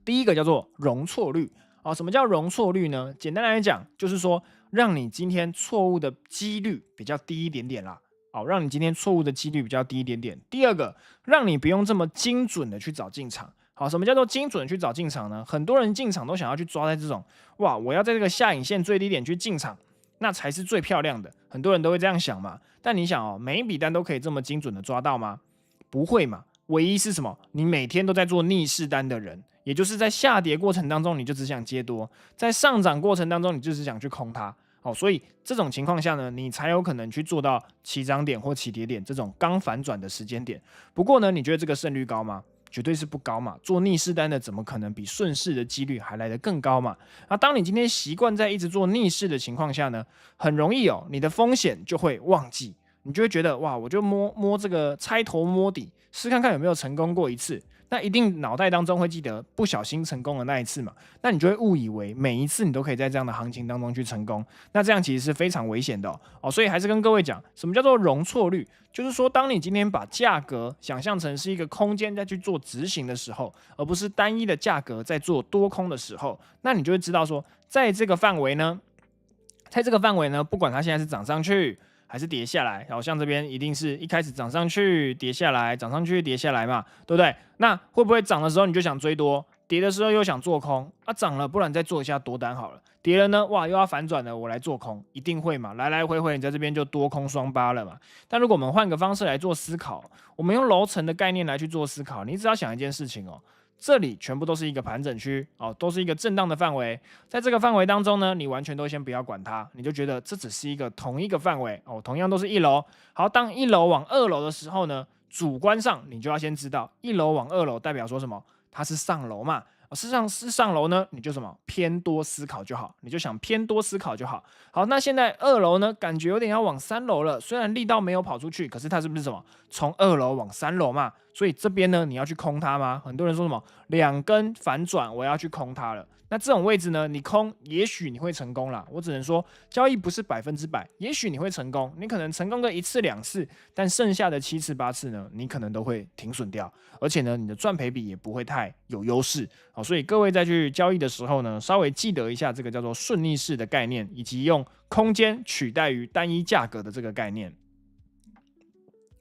第一个叫做容错率。哦，什么叫容错率呢？简单来讲，就是说让你今天错误的几率比较低一点点啦。好，让你今天错误的几率比较低一点点。第二个，让你不用这么精准的去找进场。好，什么叫做精准的去找进场呢？很多人进场都想要去抓在这种，哇，我要在这个下影线最低点去进场，那才是最漂亮的。很多人都会这样想嘛。但你想哦，每一笔单都可以这么精准的抓到吗？不会嘛。唯一是什么？你每天都在做逆势单的人，也就是在下跌过程当中，你就只想接多；在上涨过程当中，你就只想去空它。好，所以这种情况下呢，你才有可能去做到起涨点或起跌点这种刚反转的时间点。不过呢，你觉得这个胜率高吗？绝对是不高嘛。做逆势单的怎么可能比顺势的几率还来得更高嘛？那当你今天习惯在一直做逆势的情况下呢，很容易你的风险就会忘记。你就会觉得哇，我就摸这个猜头摸底，试看看有没有成功过一次。那一定脑袋当中会记得不小心成功的那一次嘛，那你就会误以为每一次你都可以在这样的行情当中去成功，那这样其实是非常危险的所以还是跟各位讲，什么叫做容错率？就是说，当你今天把价格想象成是一个空间再去做执行的时候，而不是单一的价格在做多空的时候，那你就会知道说，在这个范围呢，不管它现在是涨上去还是跌下来，好像这边一定是一开始涨上去跌下来，涨上去跌下来嘛，对不对？那会不会涨的时候你就想追多，跌的时候又想做空啊？涨了，不然再做一下多单好了。跌了呢，哇，又要反转了，我来做空，一定会嘛，来来回回你在这边就多空双八了嘛。但如果我们换个方式来做思考，我们用楼层的概念来去做思考，你只要想一件事情这里全部都是一个盘整区都是一个震荡的范围，在这个范围当中呢，你完全都先不要管它，你就觉得这只是一个同一个范围同样都是一楼。好，当一楼往二楼的时候呢，主观上你就要先知道，一楼往二楼代表说什么？它是上楼嘛。事实上是上楼呢，你就什么偏多思考就好，你就想偏多思考就好。好，那现在二楼呢，感觉有点要往三楼了，虽然力道没有跑出去，可是它是不是什么从二楼往三楼嘛？所以这边呢，你要去空它吗？很多人说什么2根反转，我要去空它了。那这种位置呢，你空，也许你会成功啦。我只能说，交易不是100%，也许你会成功，你可能成功个1次2次，但剩下的7次8次呢，你可能都会停损掉，而且呢，你的赚赔比也不会太有优势。好，所以各位在去交易的时候呢，稍微记得一下这个叫做顺逆势的概念，以及用空间取代于单一价格的这个概念。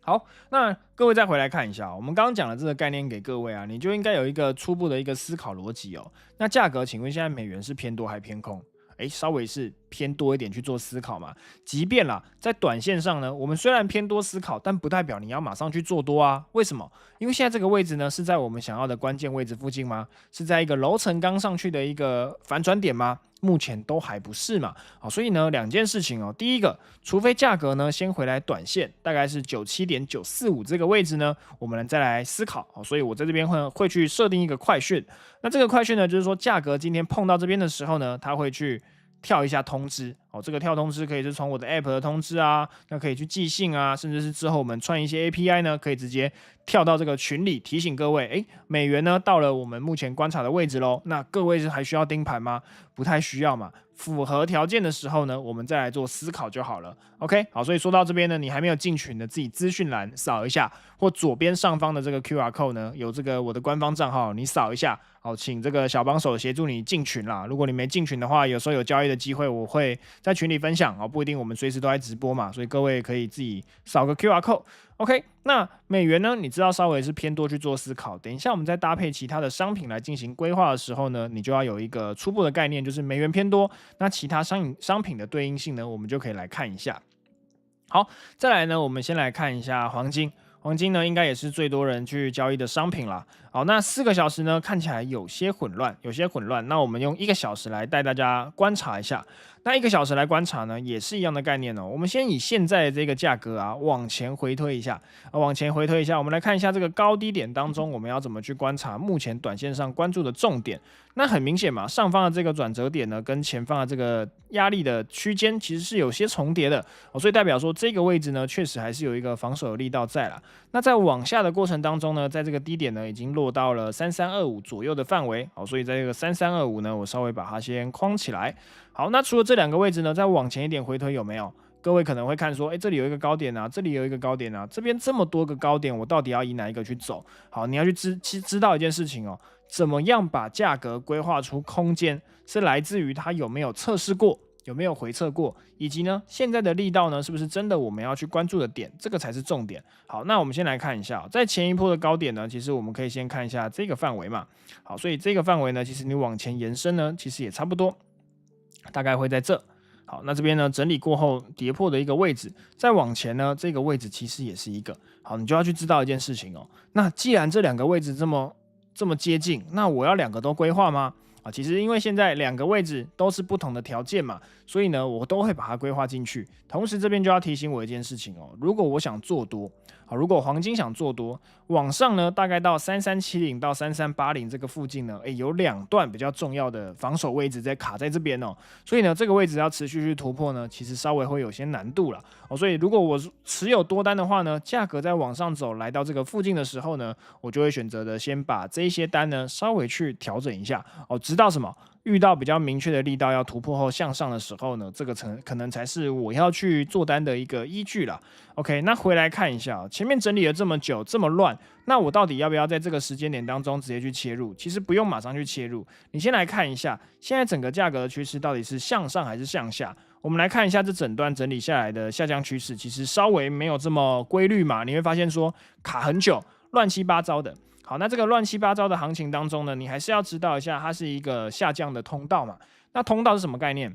好，那各位再回来看一下，我们刚刚讲的这个概念给各位啊，你就应该有一个初步的一个思考逻辑那价格，请问现在美元是偏多还偏空？稍微是偏多一点去做思考嘛。即便啦，在短线上呢，我们虽然偏多思考，但不代表你要马上去做多啊。为什么？因为现在这个位置呢，是在我们想要的关键位置附近吗？是在一个楼层刚上去的一个反转点吗？目前都还不是嘛。好，所以呢，两件事情第一个，除非价格呢先回来短线，大概是97.945这个位置呢，我们再来思考。好，所以我在这边会去设定一个快讯。那这个快讯呢，就是说价格今天碰到这边的时候呢，它会去跳一下通知这个跳通知可以是从我的 App 的通知啊，那可以去寄信啊，甚至是之后我们串一些 API 呢，可以直接跳到这个群里提醒各位，美元呢到了我们目前观察的位置咯。那各位还需要盯盘吗？不太需要嘛。符合条件的时候呢，我们再来做思考就好了。OK， 好，所以说到这边呢，你还没有进群的，自己资讯栏扫一下，或左边上方的这个 QR code 呢，有这个我的官方账号，你扫一下，好，请这个小帮手协助你进群啦。如果你没进群的话，有时候有交易的机会，我会在群里分享不一定我们随时都在直播嘛，所以各位可以自己扫个 QR code。OK， 那美元呢？你知道稍微是偏多去做思考。等一下我们再搭配其他的商品来进行规划的时候呢，你就要有一个初步的概念，就是美元偏多，那其他商品的对应性呢，我们就可以来看一下。好，再来呢，我们先来看一下黄金。黄金呢，应该也是最多人去交易的商品啦。好，那4个小时呢，看起来有些混乱。那我们用1个小时来带大家观察一下。那1个小时来观察呢，也是一样的概念我们先以现在的这个价格往前回推一下，我们来看一下这个高低点当中，我们要怎么去观察目前短线上关注的重点。那很明显嘛，上方的这个转折点呢，跟前方的这个压力的区间其实是有些重叠的所以代表说这个位置呢，确实还是有一个防守的力道在啦。那在往下的过程当中呢，在这个低点呢，已经落到了3325左右的范围所以在这个3325呢，我稍微把它先框起来。好，那除了这2个位置呢，再往前一点回推有没有？各位可能会看说，这里有一个高点啊，这里有一个高点啊，这边这么多个高点，我到底要以哪一个去走？好，你要去知道一件事情怎么样把价格规划出空间，是来自于它有没有测试过，有没有回测过，以及呢现在的力道呢是不是真的我们要去关注的点，这个才是重点。好，那我们先来看一下在前一波的高点呢，其实我们可以先看一下这个范围嘛。好，所以这个范围呢，其实你往前延伸呢，其实也差不多，大概会在这。好，那这边呢整理过后跌破的一个位置，再往前呢这个位置其实也是一个。好，你就要去知道一件事情那既然这2个位置这么接近，那我要2个都规划吗？其实因为现在2个位置都是不同的条件嘛，所以呢我都会把它规划进去。同时这边就要提醒我一件事情如果我想做多好，如果黄金想做多，往上呢大概到3370到3380这个附近呢，有2段比较重要的防守位置在卡在这边哦，所以呢这个位置要持续去突破呢，其实稍微会有些难度了哦。所以如果我持有多单的话呢，价格在往上走来到这个附近的时候呢，我就会选择的先把这一些单呢稍微去调整一下哦，直到什么？遇到比较明确的力道要突破后向上的时候呢，这个可能才是我要去做单的一个依据啦。OK， 那回来看一下，前面整理了这么久，这么乱，那我到底要不要在这个时间点当中直接去切入？其实不用马上去切入，你先来看一下，现在整个价格的趋势到底是向上还是向下？我们来看一下这整段整理下来的下降趋势，其实稍微没有这么规律嘛，你会发现说卡很久，乱七八糟的。好，那这个乱七八糟的行情当中呢，你还是要知道一下，它是一个下降的通道嘛。那通道是什么概念？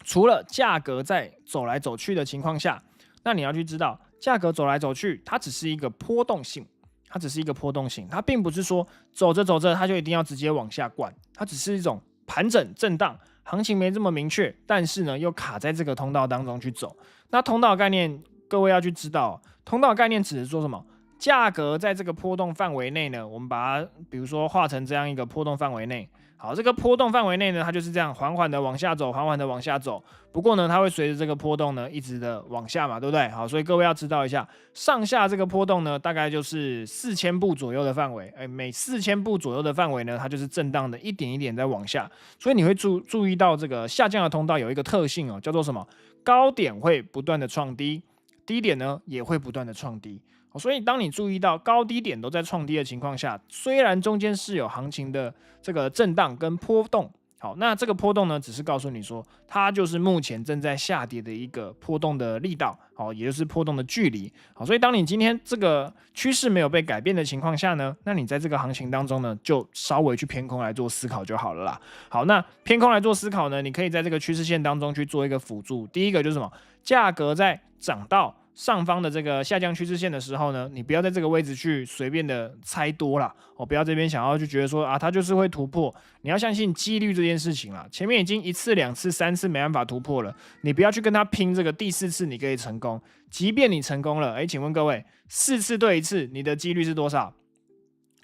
除了价格在走来走去的情况下，那你要去知道，价格走来走去，它只是一个波动性，它只是一个波动性，它并不是说走着走着它就一定要直接往下灌，它只是一种盘整震荡，行情没这么明确，但是呢又卡在这个通道当中去走。那通道的概念，各位要去知道，通道的概念指的是说什么？价格在这个波动范围内呢，我们把它比如说画成这样一个波动范围内。好，这个波动范围内呢，它就是这样缓缓的往下走，缓缓的往下走。不过呢，它会随着这个波动呢，一直的往下嘛，对不对？好，所以各位要知道一下，上下这个波动呢，大概就是4000步左右的范围。每4000步左右的范围呢，它就是震荡的一点一点在往下。所以你会注意到这个下降的通道有一个特性哦，叫做什么？高点会不断的创低，低点呢也会不断的创低。所以，当你注意到高低点都在创低的情况下，虽然中间是有行情的这个震荡跟波动，好，那这个波动呢，只是告诉你说，它就是目前正在下跌的一个波动的力道，好，也就是波动的距离，好，所以当你今天这个趋势没有被改变的情况下呢，那你在这个行情当中呢，就稍微去偏空来做思考就好了啦。好，那偏空来做思考呢，你可以在这个趋势线当中去做一个辅助。第一个就是什么？价格在涨到上方的这个下降趋势线的时候呢，你不要在这个位置去随便的猜多啦，不要这边想要就觉得说啊，它就是会突破，你要相信几率这件事情啦。前面已经1次、2次、3次没办法突破了，你不要去跟他拼这个第4次你可以成功。即便你成功了，请问各位，4次对1次，你的几率是多少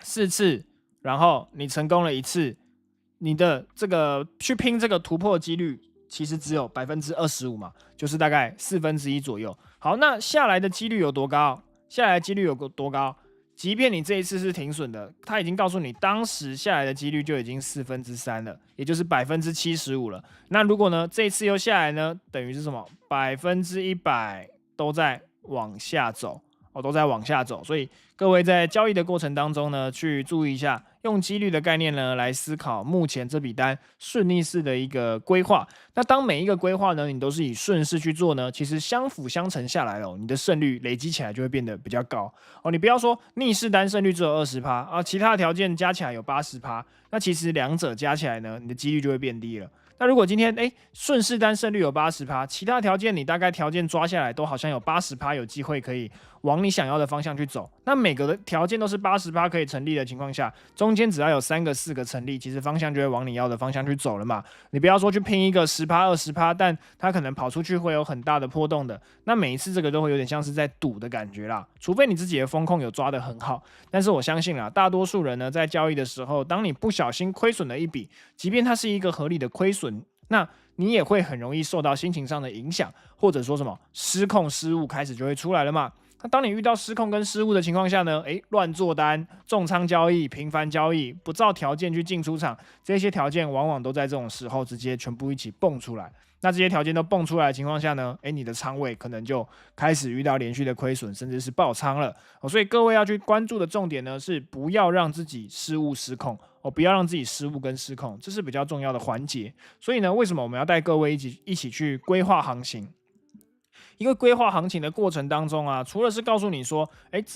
？4次，然后你成功了1次，你的这个去拼这个突破几率其实只有25%嘛，就是大概1/4左右。好，那下来的几率有多高？下来的几率有多高？即便你这一次是停损的，他已经告诉你，当时下来的几率就已经3/4了，也就是75%了。那如果呢，这一次又下来呢，等于是什么？100%都在往下走。都在往下走，所以各位在交易的过程当中呢，去注意一下，用几率的概念呢来思考目前这笔单顺逆势的一个规划。那当每一个规划呢，你都是以顺势去做呢，其实相辅相成下来了，你的胜率累积起来就会变得比较高哦。你不要说逆势单胜率只有20%啊，其他的条件加起来有80%，那其实两者加起来呢，你的几率就会变低了。那如果今天顺势单胜率有80%，其他条件你大概条件抓下来都好像有80%有机会可以往你想要的方向去走。那每个的条件都是80%可以成立的情况下，中间只要有3个4个成立，其实方向就会往你要的方向去走了嘛。你不要说去拼一个10% 20%，但它可能跑出去会有很大的波动的。那每一次这个都会有点像是在赌的感觉啦，除非你自己的风控有抓得很好。但是我相信啦，大多数人呢在交易的时候，当你不小心亏损了一笔，即便它是一个合理的亏损，那你也会很容易受到心情上的影响，或者说什么失控失误开始就会出来了嘛。那当你遇到失控跟失误的情况下呢，乱做单、重仓交易、频繁交易、不照条件去进出场，这些条件往往都在这种时候直接全部一起蹦出来。那这些条件都蹦出来的情况下呢，你的仓位可能就开始遇到连续的亏损，甚至是爆仓了。所以各位要去关注的重点呢，是不要让自己失误失控。不要让自己失误跟失控，这是比较重要的环节。所以呢，为什么我们要带各位一起去规划行情？因为规划行情的过程当中啊，除了是告诉你说，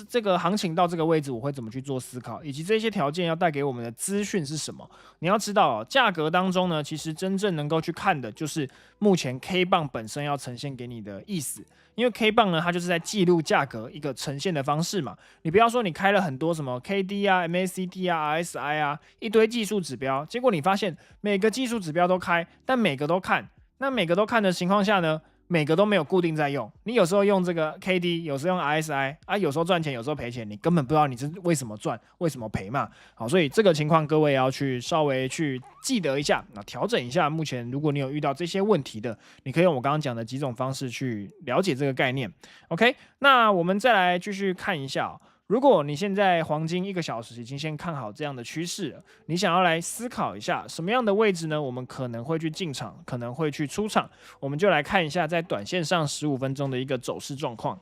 这个行情到这个位置我会怎么去做思考，以及这些条件要带给我们的资讯是什么。你要知道价格当中呢，其实真正能够去看的就是目前 K 棒本身要呈现给你的意思。因为 K 棒呢，它就是在记录价格一个呈现的方式嘛。你不要说你开了很多什么 KD 啊、MACD 啊、RSI 啊，一堆技术指标，结果你发现每个技术指标都开，但每个都看。那每个都看的情况下呢，每个都没有固定在用，你有时候用这个 KD，有时候用 RSI 啊，有时候赚钱，有时候赔钱，你根本不知道你是为什么赚，为什么赔嘛。好，所以这个情况各位要去稍微去记得一下，那调整一下。目前如果你有遇到这些问题的，你可以用我刚刚讲的几种方式去了解这个概念。OK， 那我们再来继续看一下如果你现在黄金1个小时已经先看好这样的趋势了，你想要来思考一下什么样的位置呢？我们可能会去进场，可能会去出场，我们就来看一下在短线上15分钟的一个走势状况。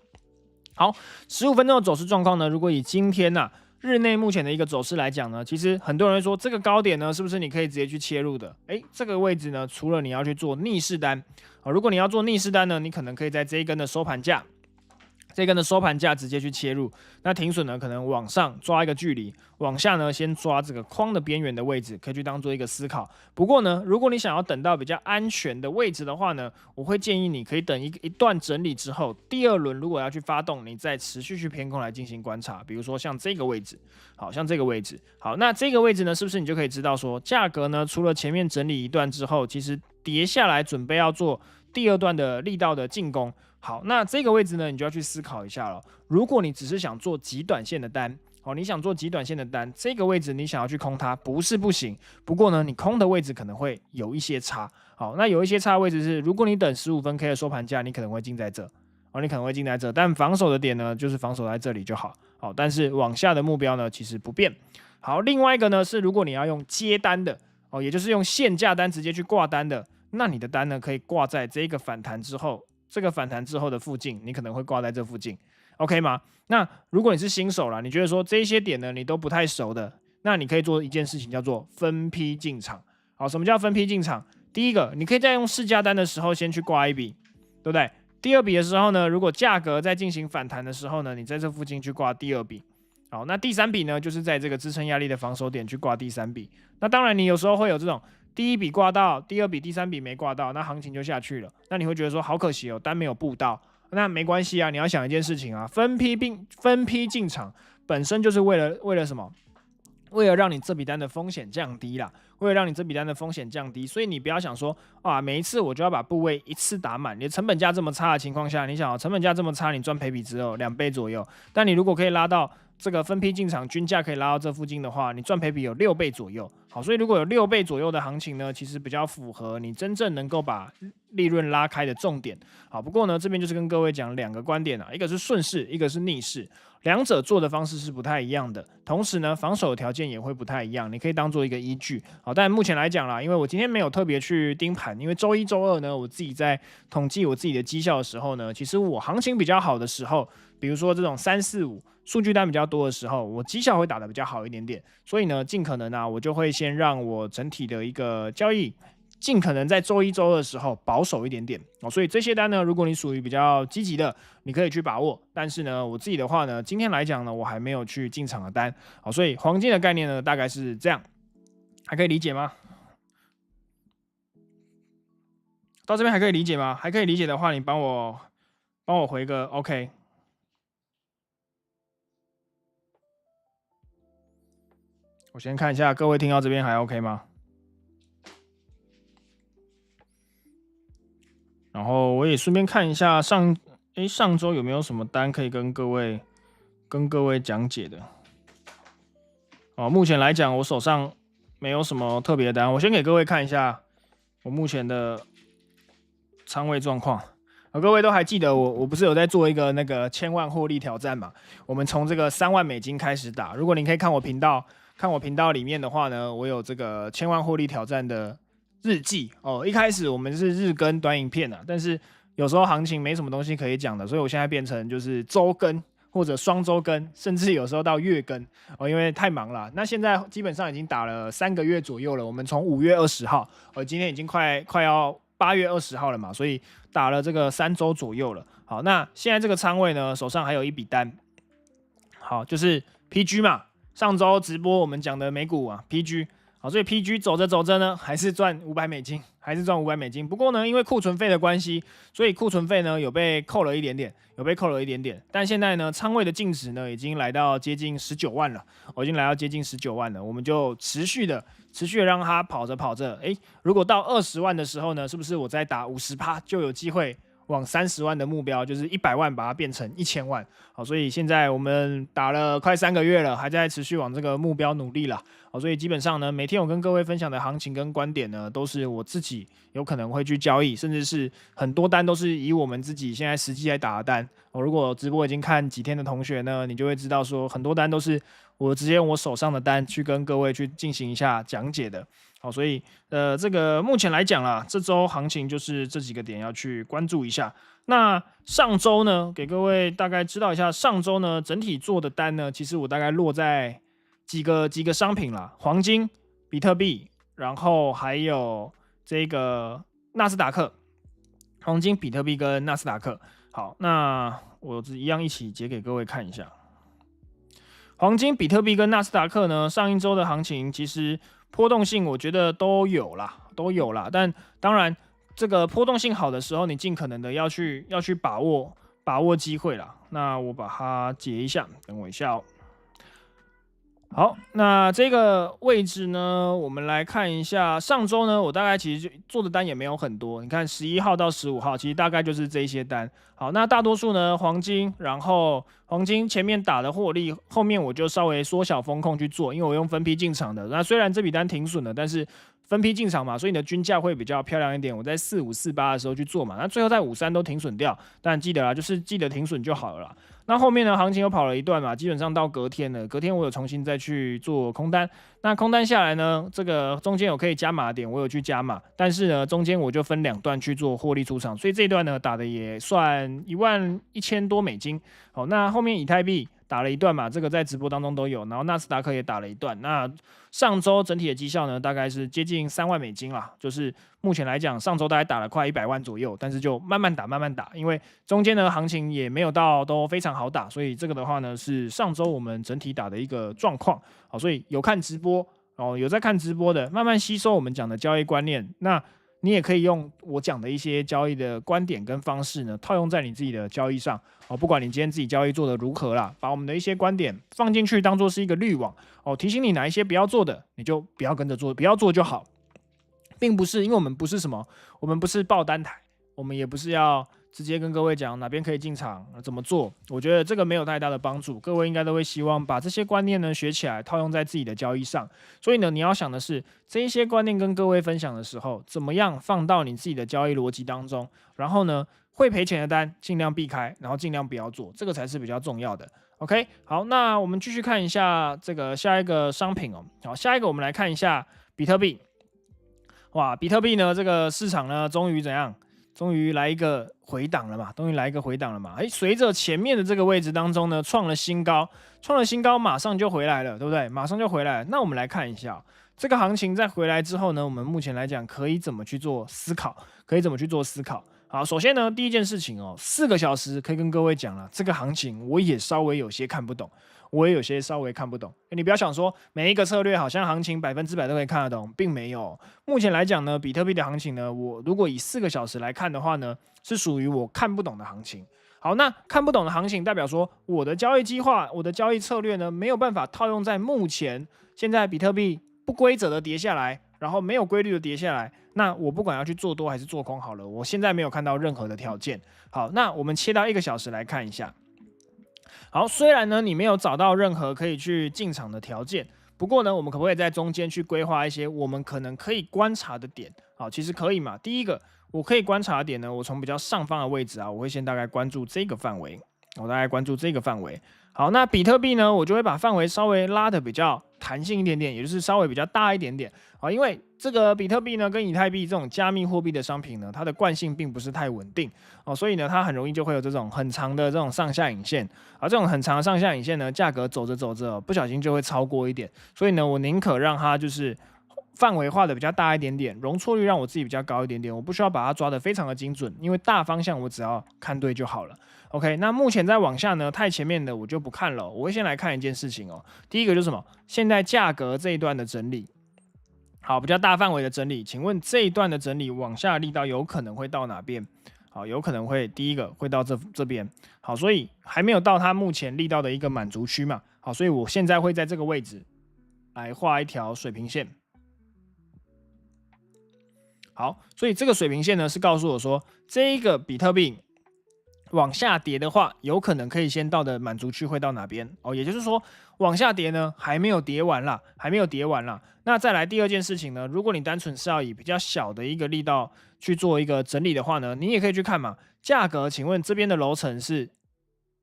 好，15分钟的走势状况呢，如果以今天日内目前的一个走势来讲呢，其实很多人会说这个高点呢，是不是你可以直接去切入的？这个位置呢，除了你要去做逆势单如果你要做逆势单呢，你可能可以在这一根的收盘价。这根的收盘价直接去切入，那停损呢可能往上抓一个距离，往下呢先抓这个框的边缘的位置，可以去当做一个思考。不过呢，如果你想要等到比较安全的位置的话呢，我会建议你可以等一段整理之后，第二轮如果要去发动，你再持续去偏空来进行观察。比如说像这个位置，好像这个位置，好，那这个位置呢，是不是你就可以知道说，价格呢除了前面整理一段之后，其实跌下来准备要做第二段的力道的进攻。好，那这个位置呢，你就要去思考一下了。如果你只是想做极短线的单，你想做极短线的单，这个位置你想要去空它，不是不行。不过呢，你空的位置可能会有一些差。好，那有一些差的位置是，如果你等15分 K 的收盘价，你可能会进在这。你可能会进在这，但防守的点呢，就是防守在这里就好。好，但是往下的目标呢，其实不变。好，另外一个呢是，如果你要用接单的，也就是用限价单直接去挂单的，那你的单呢可以挂在这个反弹之后。这个反弹之后的附近，你可能会挂在这附近 ，OK 吗？那如果你是新手啦，你觉得说这一些点呢你都不太熟的，那你可以做一件事情叫做分批进场。好，什么叫分批进场？第一个，你可以在用市价单的时候先去挂一笔，对不对？第二笔的时候呢，如果价格在进行反弹的时候呢，你在这附近去挂第二笔。好，那第三笔呢，就是在这个支撑压力的防守点去挂第三笔。那当然，你有时候会有这种。第一笔挂到，第二笔、第三笔没挂到，那行情就下去了。那你会觉得说好可惜单没有布到。那没关系啊，你要想一件事情分批进场，本身就是为了什么？为了让你这笔单的风险降低啦，所以你不要想说每一次我就要把部位一次打满。你的成本价这么差的情况下，你想成本价这么差，你赚赔比只有2倍左右。但你如果可以拉到这个分批进场，均价可以拉到这附近的话，你赚赔比有6倍左右。好，所以如果有6倍左右的行情呢，其实比较符合你真正能够把利润拉开的重点。好，不过呢，这边就是跟各位讲2个观点一个是顺势，一个是逆势，两者做的方式是不太一样的。同时呢，防守的条件也会不太一样，你可以当做一个依据。好，但目前来讲啦，因为我今天没有特别去盯盘，因为周1、周2呢，我自己在统计我自己的绩效的时候呢，其实我行情比较好的时候，比如说这种3、4、5。数据单比较多的时候，我绩效会打得比较好一点点，所以呢，尽可能我就会先让我整体的一个交易，尽可能在周1、周2的时候保守一点点所以这些单呢，如果你属于比较积极的，你可以去把握。但是呢，我自己的话呢，今天来讲呢，我还没有去进场的单所以黄金的概念呢，大概是这样，还可以理解吗？到这边还可以理解吗？还可以理解的话，你帮我回个 OK。我先看一下各位听到这边还 OK 吗？然后我也顺便看一下上周有没有什么单可以跟各位讲解的。目前来讲我手上没有什么特别的单，我先给各位看一下我目前的仓位状况。各位都还记得我不是有在做一个那个1000万获利挑战嘛？我们从这个3万美金开始打。如果你可以看我频道里面的话呢，我有这个1000万获利挑战的日记一开始我们是日更短影片但是有时候行情没什么东西可以讲的，所以我现在变成就是周更或者双周更，甚至有时候到月更因为太忙了。那现在基本上已经打了3个月左右了，我们从5月20号今天已经快要8月20号了嘛，所以打了这个3周左右了。好，那现在这个仓位呢，手上还有一笔单，好，就是 PG 嘛。上周直播我们讲的美股PG， 好，所以 PG 走着呢，还是赚500美金，不过呢，因为库存费的关系，所以库存费呢有被扣了一点点，但现在呢，仓位的净值呢已经来到接近19万了，我们就持续的让它跑着，如果到20万的时候呢，是不是我再打50%就有机会往30万的目标，就是100万把它变成1000万。好，所以现在我们打了快3个月了，还在持续往这个目标努力啦。好，所以基本上呢，每天我跟各位分享的行情跟观点呢，都是我自己有可能会去交易，甚至是很多单都是以我们自己现在实际在打的单。如果直播已经看几天的同学呢，你就会知道说，很多单都是我直接用我手上的单去跟各位去进行一下讲解的。好，所以这个目前来讲啦，这周行情就是这几个点要去关注一下。那上周呢，给各位大概知道一下，上周呢整体做的单呢，其实我大概落在几个商品啦，黄金、比特币，然后还有这个纳斯达克，黄金、比特币跟纳斯达克。好，那我一样一起截给各位看一下。黄金、比特币跟纳斯达克呢，上一周的行情其实波动性我觉得都有啦。但当然，这个波动性好的时候，你尽可能的要去把握机会啦。那我把它截一下，等我一下哦。好，那这个位置呢，我们来看一下。上周呢，我大概其实做的单也没有很多。你看11号到15号，其实大概就是这些单。好，那大多数呢，黄金，然后黄金前面打的获利，后面我就稍微缩小风控去做，因为我用分批进场的。那虽然这笔单停损了，但是分批进场嘛，所以你的均价会比较漂亮一点。我在45、48的时候去做嘛，那最后在53都停损掉。但记得啦，就是记得停损就好了啦。那后面呢，行情又跑了一段嘛，基本上到隔天了。隔天我有重新再去做空单，那空单下来呢，这个中间有可以加码点，我有去加码，但是呢，中间我就分2段去做获利出场，所以这一段呢打的也算11000多美金。好，那后面以太币打了一段嘛，这个在直播当中都有，然后纳斯达克也打了一段。那上周整体的绩效呢，大概是接近3万美金啦，就是目前来讲，上周大概打了快100万左右，但是就慢慢打，因为中间的行情也没有到都非常好打，所以这个的话呢，是上周我们整体打的一个状况。好，所以有看直播哦，有在看直播的，慢慢吸收我们讲的交易观念。那你也可以用我讲的一些交易的观点跟方式呢，套用在你自己的交易上哦。不管你今天自己交易做的如何啦，把我们的一些观点放进去，当做是一个滤网哦，提醒你哪一些不要做的，你就不要跟着做，不要做就好，并不是因为我们不是什么，我们不是爆单台，我们也不是要直接跟各位讲哪边可以进场，怎么做。我觉得这个没有太大的帮助，各位应该都会希望把这些观念呢学起来，套用在自己的交易上。所以呢，你要想的是这一些观念跟各位分享的时候，怎么样放到你自己的交易逻辑当中，然后呢，会赔钱的单尽量避开，然后尽量不要做，这个才是比较重要的。OK， 好，那我们继续看一下这个下一个商品哦。好，下一个我们来看一下比特币。哇，比特币呢，这个市场呢，终于怎样？终于来一个回档了嘛，随着前面的这个位置当中呢，创了新高，马上就回来了，对不对？马上就回来了。那我们来看一下这个行情在回来之后呢，我们目前来讲可以怎么去做思考？好，首先呢，第一件事情哦，4个小时可以跟各位讲了，这个行情我也稍微有些看不懂。你不要想说每一个策略好像行情100%都可以看得懂，并没有。目前来讲呢，比特币的行情呢，我如果以4个小时来看的话呢，是属于我看不懂的行情。好，那看不懂的行情代表说我的交易计划、我的交易策略呢，没有办法套用在目前现在比特币不规则的跌下来，然后没有规律的跌下来。那我不管要去做多还是做空好了，我现在没有看到任何的条件。好，那我们切到1个小时来看一下。好，虽然呢你没有找到任何可以去进场的条件，不过呢，我们可不可以在中间去规划一些我们可能可以观察的点？好，其实可以嘛。第一个，我可以观察的点呢，我从比较上方的位置啊，我会先大概关注这个范围。好，那比特币呢，我就会把范围稍微拉的比较弹性一点点，也就是稍微比较大一点点。好，因为这个比特币呢跟以太币这种加密货币的商品呢，它的惯性并不是太稳定哦，所以呢它很容易就会有这种很长的这种上下影线，而这种很长的上下影线呢，价格走着不小心就会超过一点，所以呢我宁可让它就是范围画的比较大一点点，容错率让我自己比较高一点点，我不需要把它抓得非常的精准，因为大方向我只要看对就好了。OK， 那目前在往下呢，太前面的我就不看了，我会先来看一件事情哦。第一个就是什么？现在价格这一段的整理，好，比较大范围的整理，请问这一段的整理往下力道有可能会到哪边？好，有可能会第一个会到这边。好，所以还没有到它目前力道的一个满足区嘛。好，所以我现在会在这个位置来画一条水平线。好，所以这个水平线呢是告诉我说，这一个比特币往下跌的话，有可能可以先到的满足区会到哪边哦？也就是说，往下跌呢还没有跌完啦，还没有跌完啦。那再来第二件事情呢，如果你单纯是要以比较小的一个力道去做一个整理的话呢，你也可以去看嘛，价格，请问这边的楼层是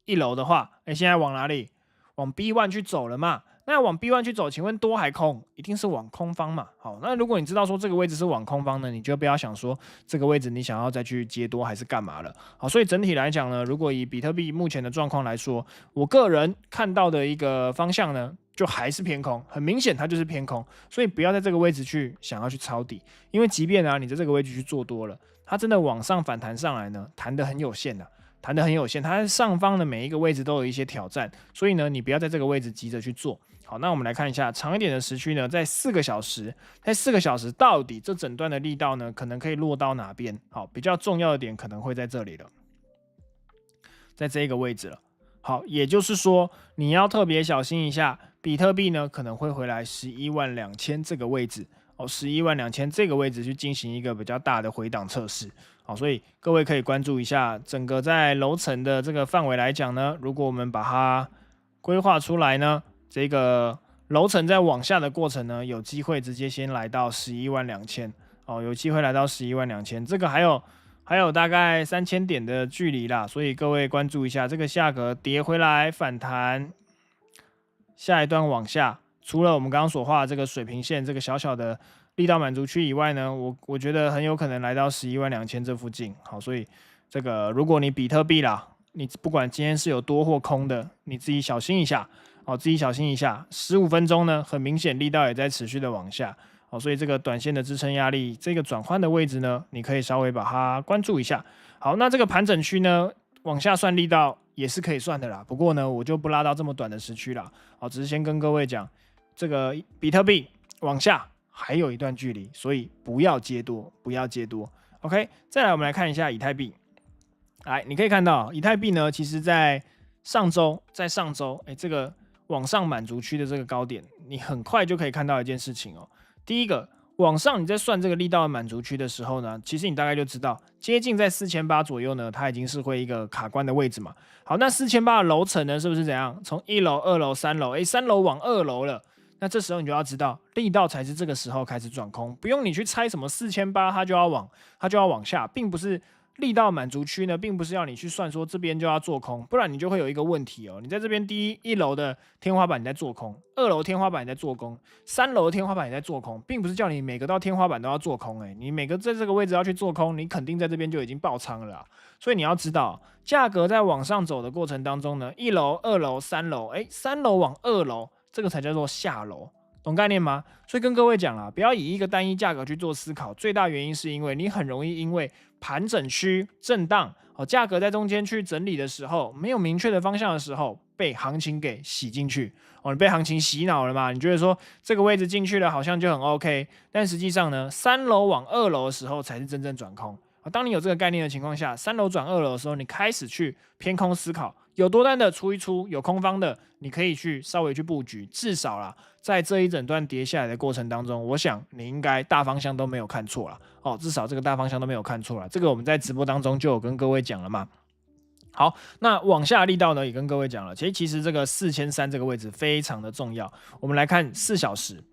1楼的话，现在往哪里？往 B1 去走了嘛？那往 B1 去走，请问多还空？一定是往空方嘛。好，那如果你知道说这个位置是往空方呢，你就不要想说这个位置你想要再去接多还是干嘛了。好，所以整体来讲呢，如果以比特币目前的状况来说，我个人看到的一个方向呢，就还是偏空，很明显它就是偏空，所以不要在这个位置去想要去抄底，因为即便你在这个位置去做多了，它真的往上反弹上来呢，弹得很有限的。弹得很有限，它上方的每一个位置都有一些挑战，所以呢，你不要在这个位置急着去做。好，那我们来看一下长一点的时区呢，在4个小时，在4个小时到底这整段的力道呢，可能可以落到哪边？好，比较重要的点可能会在这里了，在这一个位置了。好，也就是说你要特别小心一下，比特币呢可能会回来112000这个位置。112000这个位置去进行一个比较大的回档测试，好，所以各位可以关注一下整个在楼层的这个范围来讲呢，如果我们把它规划出来呢，这个楼层在往下的过程呢，有机会直接先来到112000，哦，有机会来到112000，这个还有大概3000点的距离啦，所以各位关注一下这个价格跌回来反弹，下一段往下。除了我们刚刚所画的这个水平线这个小小的力道满足区以外呢，我觉得很有可能来到112000这附近。好，所以这个如果你比特币啦，你不管今天是有多或空的，你自己小心一下。好，自己小心一下。15分钟呢，很明显力道也在持续的往下。好，所以这个短线的支撑压力，这个转换的位置呢，你可以稍微把它关注一下。好，那这个盘整区呢，往下算力道也是可以算的啦。不过呢，我就不拉到这么短的时区啦。好，只是先跟各位讲。这个比特币往下还有一段距离，所以不要接多，不要接多。OK， 再来我们来看一下以太币。来，你可以看到以太币呢，其实在上周，这个往上满足区的这个高点，你很快就可以看到一件事情哦。第一个，往上你在算这个力道的满足区的时候呢，其实你大概就知道，接近在4800左右呢，它已经是会一个卡关的位置嘛。好，那4800的楼层呢，是不是怎样？从1楼、2楼、3楼，3楼往2楼了。那这时候你就要知道，力道才是这个时候开始转空，不用你去猜什么4800它就要往下，并不是力道满足区呢，并不是要你去算说这边就要做空，不然你就会有一个问题哦，你在这边一楼的天花板你在做空，2楼天花板你在做空，3楼的天花板你在做空，并不是叫你每个到天花板都要做空，你每个在这个位置要去做空，你肯定在这边就已经爆仓了啦。所以你要知道，价格在往上走的过程当中呢，1楼、2楼、3楼，3楼往2楼。这个才叫做下楼，懂概念吗？所以跟各位讲啦，不要以一个单一价格去做思考。最大原因是因为你很容易因为盘整区震荡，价格在中间去整理的时候，没有明确的方向的时候，被行情给洗进去。你被行情洗脑了嘛？你觉得说这个位置进去了好像就很 OK， 但实际上呢，3楼往2楼的时候才是真正转空。当你有这个概念的情况下，3楼转2楼的时候，你开始去偏空思考，有多单的出一出，有空方的，你可以去稍微去布局。至少啦，在这一整段跌下来的过程当中，我想你应该大方向都没有看错啦。至少这个大方向都没有看错啦。这个我们在直播当中就有跟各位讲了嘛。好，那往下力道呢，也跟各位讲了。其实这个4300这个位置非常的重要。我们来看4小时。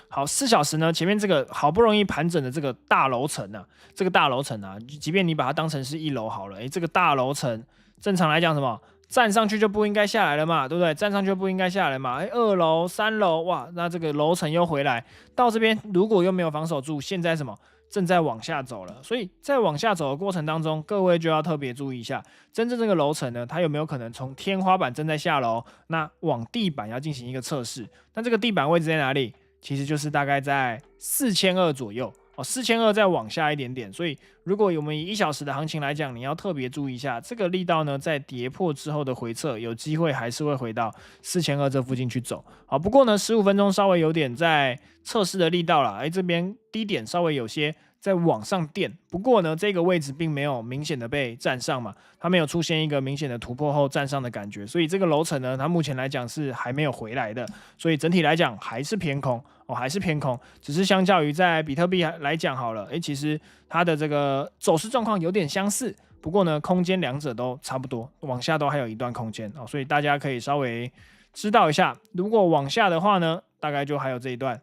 好，4小时呢，前面这个好不容易盘整的这个大楼层啊，即便你把它当成是1楼好了，这个大楼层正常来讲什么，站上去就不应该下来了嘛，对不对？站上去就不应该下来嘛。2楼、3楼，哇，那这个楼层又回来，到这边如果又没有防守住，现在什么正在往下走了，所以在往下走的过程当中，各位就要特别注意一下，真正这个楼层呢，它有没有可能从天花板正在下楼，那往地板要进行一个测试，那这个地板位置在哪里？其实就是大概在4200左右，4200再往下一点点。所以如果我们以1小时的行情来讲，你要特别注意一下这个力道呢，在跌破之后的回撤，有机会还是会回到4200这附近去走。好，不过呢，15分钟稍微有点在测试的力道啦，这边低点稍微有些在往上垫，不过呢，这个位置并没有明显的被站上嘛，它没有出现一个明显的突破后站上的感觉，所以这个楼层呢，它目前来讲是还没有回来的，所以整体来讲还是偏空还是偏空，只是相较于在比特币来讲好了，其实它的这个走势状况有点相似，不过呢，空间两者都差不多，往下都还有一段空间所以大家可以稍微知道一下，如果往下的话呢，大概就还有这一段，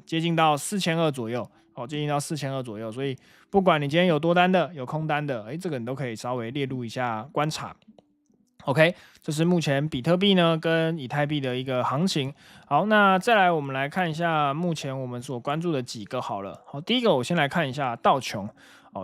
接近到4200左右。接近到4200左右，所以不管你今天有多单的，有空单的，这个你都可以稍微列入一下观察。OK， 这是目前比特币呢跟以太币的一个行情。好，那再来我们来看一下目前我们所关注的几个好了。好，第一个我先来看一下道琼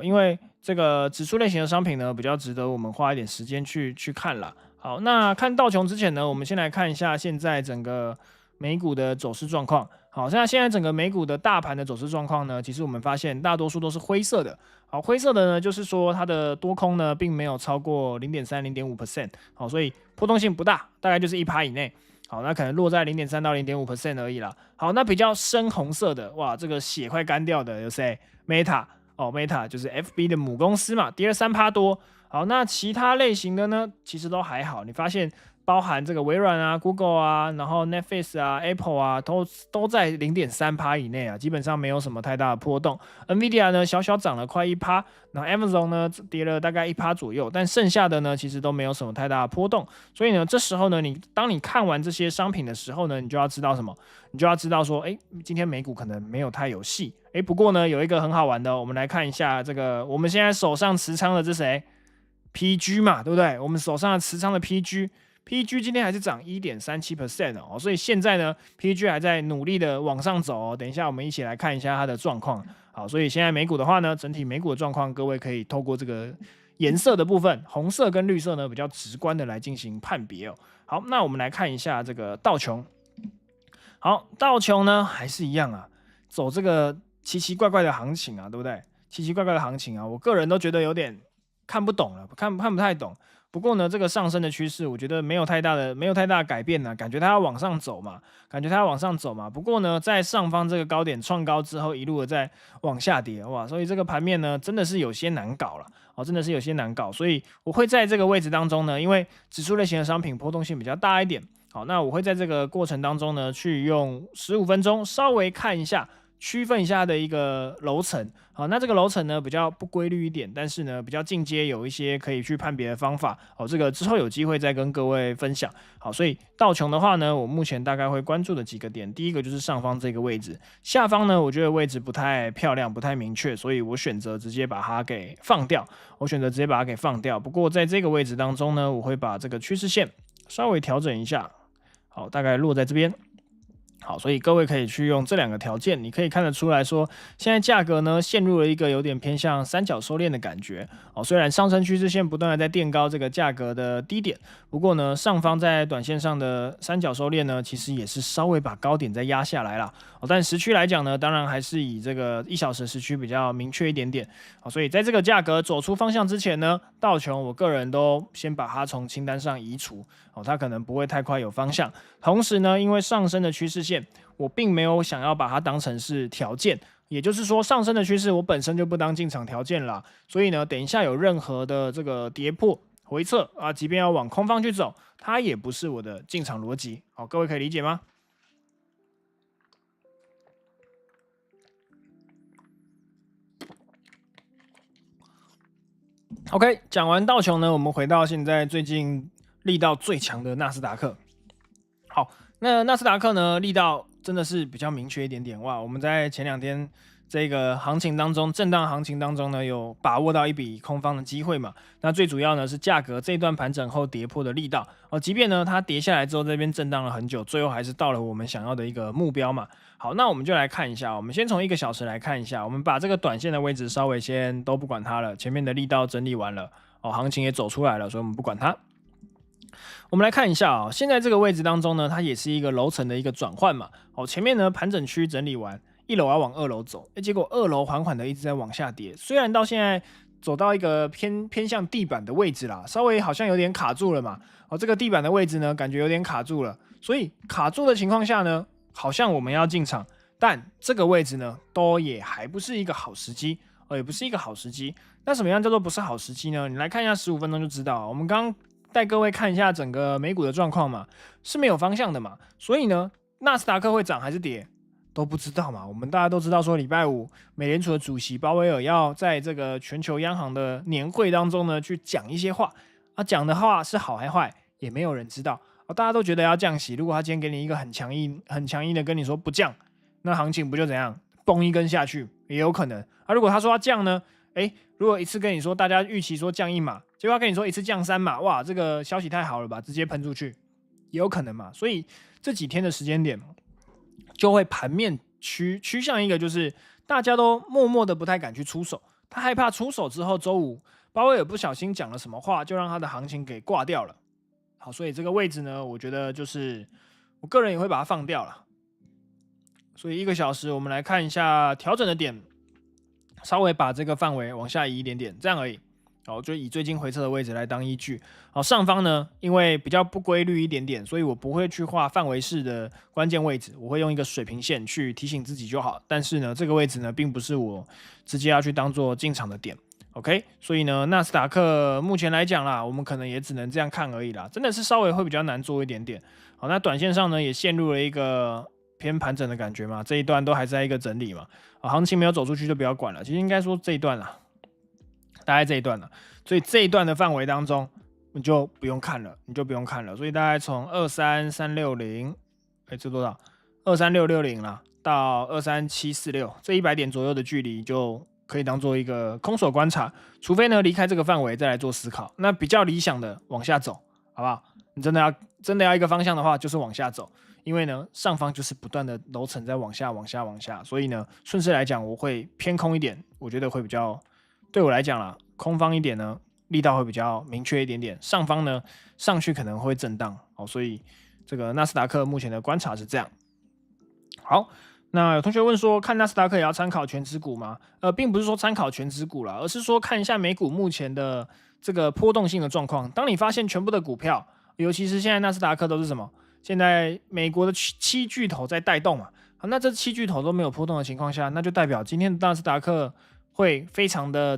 因为这个指数类型的商品呢比较值得我们花一点时间去看啦。好，那看道琼之前呢，我们先来看一下现在整个美股的走势状况。好，现在整个美股的大盘的走势状况呢，其实我们发现大多数都是灰色的。好，灰色的呢，就是说它的多空呢，并没有超过0.3、0.5%。好，所以波动性不大，大概就是1%以内。好，那可能落在0.3到0.5% 而已啦。好，那比较深红色的，哇，这个血快干掉的有谁 ？Meta 就是 FB 的母公司嘛，跌了3%多。好，那其他类型的呢，其实都还好。你发现？包含这个微软啊、Google 啊，然后 Netflix 啊、Apple 啊，都在0.3%以内啊，基本上没有什么太大的波动。Nvidia 呢，小小涨了快1%，然后 Amazon 呢跌了大概1%左右，但剩下的呢，其实都没有什么太大的波动。所以呢，这时候呢，当你看完这些商品的时候呢，你就要知道什么？你就要知道说，今天美股可能没有太有戏。不过呢，有一个很好玩的，我们来看一下这个，我们现在手上持仓的这谁 ？PG 嘛，对不对？我们手上的持仓的 PG 今天还是涨1.37% 所以现在呢 ，PG 还在努力的往上走等一下我们一起来看一下它的状况。好，所以现在美股的话呢，整体美股的状况，各位可以透过这个颜色的部分，红色跟绿色呢比较直观的来进行判别好，那我们来看一下这个道琼。好，道琼呢还是一样啊，走这个奇奇怪怪的行情啊，对不对？奇奇怪怪的行情啊，我个人都觉得有点看不懂了，看不太懂。不过呢，这个上升的趋势，我觉得没有太大的改变呢，感觉它要往上走嘛，不过呢，在上方这个高点创高之后，一路的在往下跌，哇，所以这个盘面呢，真的是有些难搞了，真的是有些难搞。所以我会在这个位置当中呢，因为指数类型的商品波动性比较大一点，好，那我会在这个过程当中呢，去用15分钟稍微看一下。区分一下的一个楼层，好，那这个楼层呢比较不规律一点，但是呢比较进阶，有一些可以去判别的方法，这个之后有机会再跟各位分享。好，所以道琼的话呢，我目前大概会关注的几个点，第一个就是上方这个位置，下方呢我觉得位置不太漂亮，不太明确，所以我选择直接把它给放掉。不过在这个位置当中呢，我会把这个趋势线稍微调整一下，好，大概落在这边。好，所以各位可以去用这两个条件，你可以看得出来说，现在价格呢陷入了一个有点偏向三角收敛的感觉。虽然上升趋势线不断的在垫高这个价格的低点，不过呢，上方在短线上的三角收敛呢，其实也是稍微把高点再压下来啦。但时区来讲呢，当然还是以这个1小时时区比较明确一点点。所以在这个价格走出方向之前呢，道琼我个人都先把它从清单上移除。它可能不会太快有方向。同时呢，因为上升的趋势线，我并没有想要把它当成是条件，也就是说，上升的趋势我本身就不当进场条件啦。所以呢，等一下有任何的这个跌破回撤啊，即便要往空方去走，它也不是我的进场逻辑。好，各位可以理解吗？OK， 讲完道琼呢，我们回到现在最近力道最强的纳斯达克。好，那纳斯达克呢，力道真的是比较明确一点点。哇，我们在前2天这个行情当中，震荡行情当中呢，有把握到一笔空方的机会嘛？那最主要呢是价格这一段盘整后跌破的力道即便呢它跌下来之后这边震荡了很久，最后还是到了我们想要的一个目标嘛。好，那我们就来看一下，我们先从1个小时来看一下，我们把这个短线的位置稍微先都不管它了，前面的力道整理完了行情也走出来了，所以我们不管它。我们来看一下现在这个位置当中呢，它也是一个楼层的一个转换嘛。前面呢盘整区整理完，1楼要往2楼走，结果2楼缓缓的一直在往下跌，虽然到现在走到一个偏向地板的位置啦，稍微好像有点卡住了嘛。这个地板的位置呢，感觉有点卡住了，所以卡住的情况下呢，好像我们要进场，但这个位置呢，都也还不是一个好时机，也不是一个好时机。那什么样叫做不是好时机呢？你来看一下15分钟就知道。我们刚刚带各位看一下整个美股的状况嘛，是没有方向的嘛，所以呢，纳斯达克会涨还是跌都不知道嘛。我们大家都知道说，礼拜五美联储的主席鲍威尔要在这个全球央行的年会当中呢，去讲一些话，讲的话是好还坏，也没有人知道。大家都觉得要降息，如果他今天给你一个很强硬的跟你说不降，那行情不就怎样崩一根下去，也有可能。如果他说要降呢，如果一次跟你说大家预期说降1码，结果他跟你说一次降3码，哇，这个消息太好了吧，直接喷出去，也有可能嘛。所以这几天的时间点就会盘面趋向一个就是大家都默默的不太敢去出手，他害怕出手之后周五鲍威尔不小心讲了什么话，就让他的行情给挂掉了。好，所以这个位置呢，我觉得就是我个人也会把它放掉了。所以1个小时，我们来看一下调整的点，稍微把这个范围往下移一点点，这样而已。好，就以最近回撤的位置来当依据。好，上方呢，因为比较不规律一点点，所以我不会去画范围式的关键位置，我会用一个水平线去提醒自己就好。但是呢，这个位置呢，并不是我直接要去当做进场的点。OK， 所以呢，纳斯达克目前来讲啦，我们可能也只能这样看而已啦，真的是稍微会比较难做一点点。好，那短线上呢，也陷入了一个偏盘整的感觉嘛，这一段都还在一个整理嘛，行情没有走出去就不要管了。其实应该说这一段啦，大概这一段了，所以这一段的范围当中，你就不用看了，所以大概从23360，这多少？23660啦，到23746，这100点左右的距离就可以当做一个空手观察，除非呢离开这个范围再来做思考。那比较理想的往下走，好不好？你真的要一个方向的话，就是往下走，因为呢上方就是不断的楼层在往下，所以呢顺势来讲，我会偏空一点，我觉得会比较对我来讲啦，空方一点呢力道会比较明确一点点，上方呢上去可能会震荡，所以这个纳斯达克目前的观察是这样。好。那有同学问说，看纳斯达克也要参考全指股吗？并不是说参考全指股啦，而是说看一下美股目前的这个波动性的状况。当你发现全部的股票，尤其是现在纳斯达克都是什么？现在美国的7巨头在带动嘛。好，那这7巨头都没有波动的情况下，那就代表今天的纳斯达克会非常的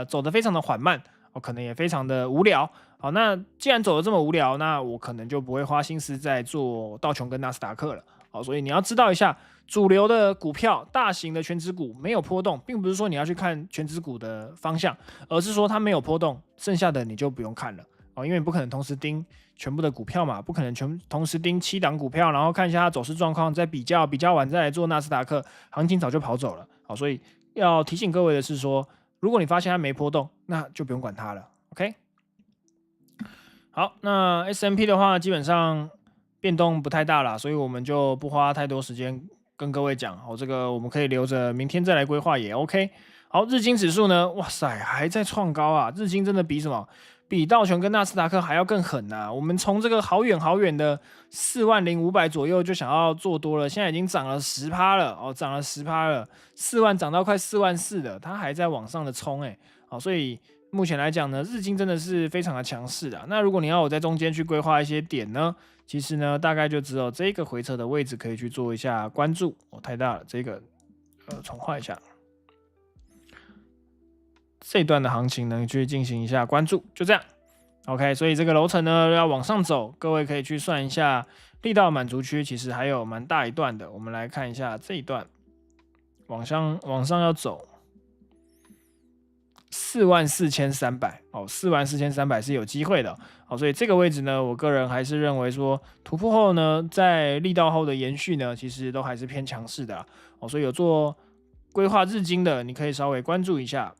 走得非常的缓慢，可能也非常的无聊。好，那既然走得这么无聊，那我可能就不会花心思在做道琼跟纳斯达克了。好，所以你要知道一下，主流的股票、大型的全指股没有波动，并不是说你要去看全指股的方向，而是说它没有波动，剩下的你就不用看了。因为你不可能同时盯全部的股票嘛，不可能同时盯7档股票，然后看一下它走势状况，再比较完再来做纳斯达克，行情早就跑走了。好，所以要提醒各位的是说，如果你发现它没波动，那就不用管它了。OK， 好，那 S&P 的话，基本上变动不太大啦，所以我们就不花太多时间跟各位讲。这个我们可以留着明天再来规划也 OK。好，日经指数呢，哇塞，还在创高啊！日经真的比什么？比道琼跟纳斯达克还要更狠啊！我们从这个好远的40500左右就想要做多了，现在已经涨了10%了涨了10%了，4万涨到快44000了，它还在往上的冲好，所以目前来讲呢，日经真的是非常的强势啊。那如果你要我在中间去规划一些点呢，其实呢，大概就只有这个回撤的位置可以去做一下关注太大了，这个重画一下。这一段的行情呢，去进行一下关注，就这样。OK， 所以这个楼层呢要往上走，各位可以去算一下力道满足区，其实还有蛮大一段的。我们来看一下这一段，往上要走44300 44300是有机会的。好，所以这个位置呢，我个人还是认为说突破后呢，在力道后的延续呢，其实都还是偏强势的所以有做规划日经的，你可以稍微关注一下。